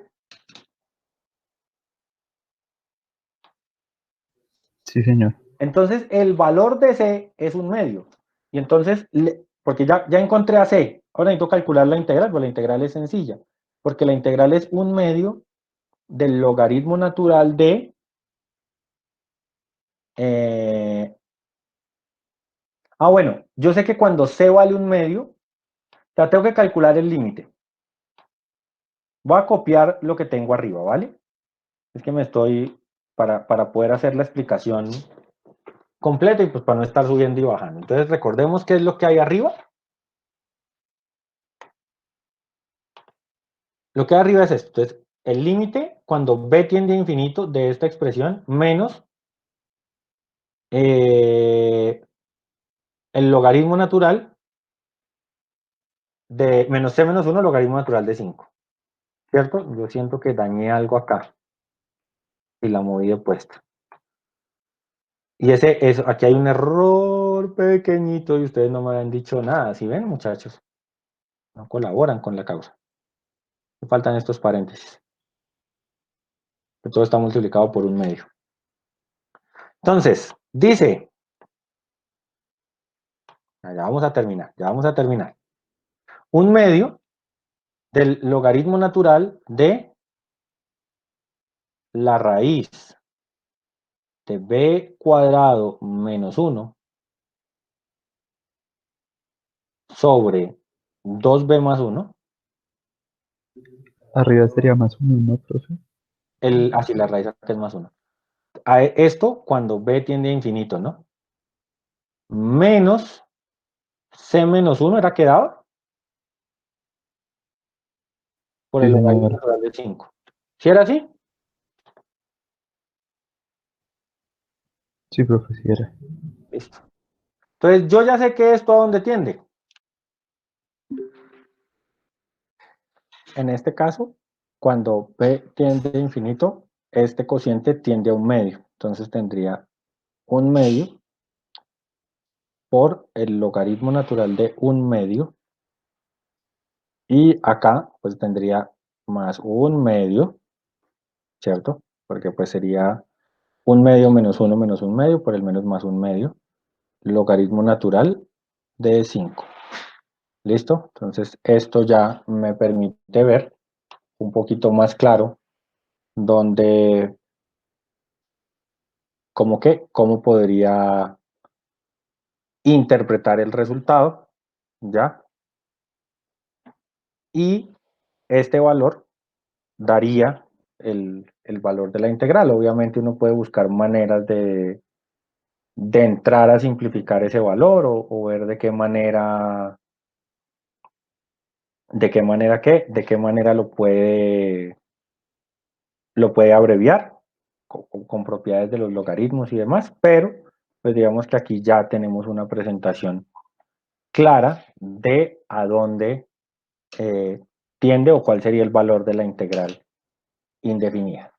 Sí, señor. Entonces, el valor de C es un medio. Y entonces, porque ya encontré a C, ahora necesito calcular la integral, pues la integral es sencilla, porque la integral es un medio del logaritmo natural de bueno, yo sé que cuando C vale un medio, ya tengo que calcular el límite. Voy a copiar lo que tengo arriba, ¿vale? Es que me estoy, para poder hacer la explicación completa y pues para no estar subiendo y bajando. Entonces recordemos qué es lo que hay arriba. Lo que hay arriba es esto. Entonces, el límite cuando b tiende a infinito de esta expresión menos el logaritmo natural de menos c menos 1, logaritmo natural de 5. ¿Cierto? Yo siento que dañé algo acá y la moví de puesta. Y aquí hay un error pequeñito y ustedes no me han dicho nada. ¿Sí ven, muchachos? No colaboran con la causa. Me faltan estos paréntesis. Que todo está multiplicado por un medio. Entonces, dice, ya vamos a terminar. Un medio del logaritmo natural de la raíz de b cuadrado menos 1 sobre 2b más 1. Arriba sería más o menos, ¿no, profe? Así la raíz acá es más 1. Esto cuando b tiende a infinito, ¿no? Menos c menos 1 era quedado por Sí, el logaritmo señor. natural de 5. ¿Sí era así? Sí, profe, sí era. Listo. Entonces yo ya sé que esto a dónde tiende. En este caso, cuando b tiende a infinito, este cociente tiende a un medio. Entonces tendría un medio por el logaritmo natural de un medio. Y acá, pues tendría más un medio, ¿cierto? Porque pues sería un medio menos un medio por el menos más un medio. Logaritmo natural de 5. ¿Listo? Entonces esto ya me permite ver un poquito más claro donde, cómo podría interpretar el resultado, ¿ya? Y este valor daría el valor de la integral. Obviamente uno puede buscar maneras de entrar a simplificar ese valor o ver de qué manera lo puede abreviar con propiedades de los logaritmos y demás, pero pues digamos que aquí ya tenemos una presentación clara de a dónde tiende o cuál sería el valor de la integral indefinida.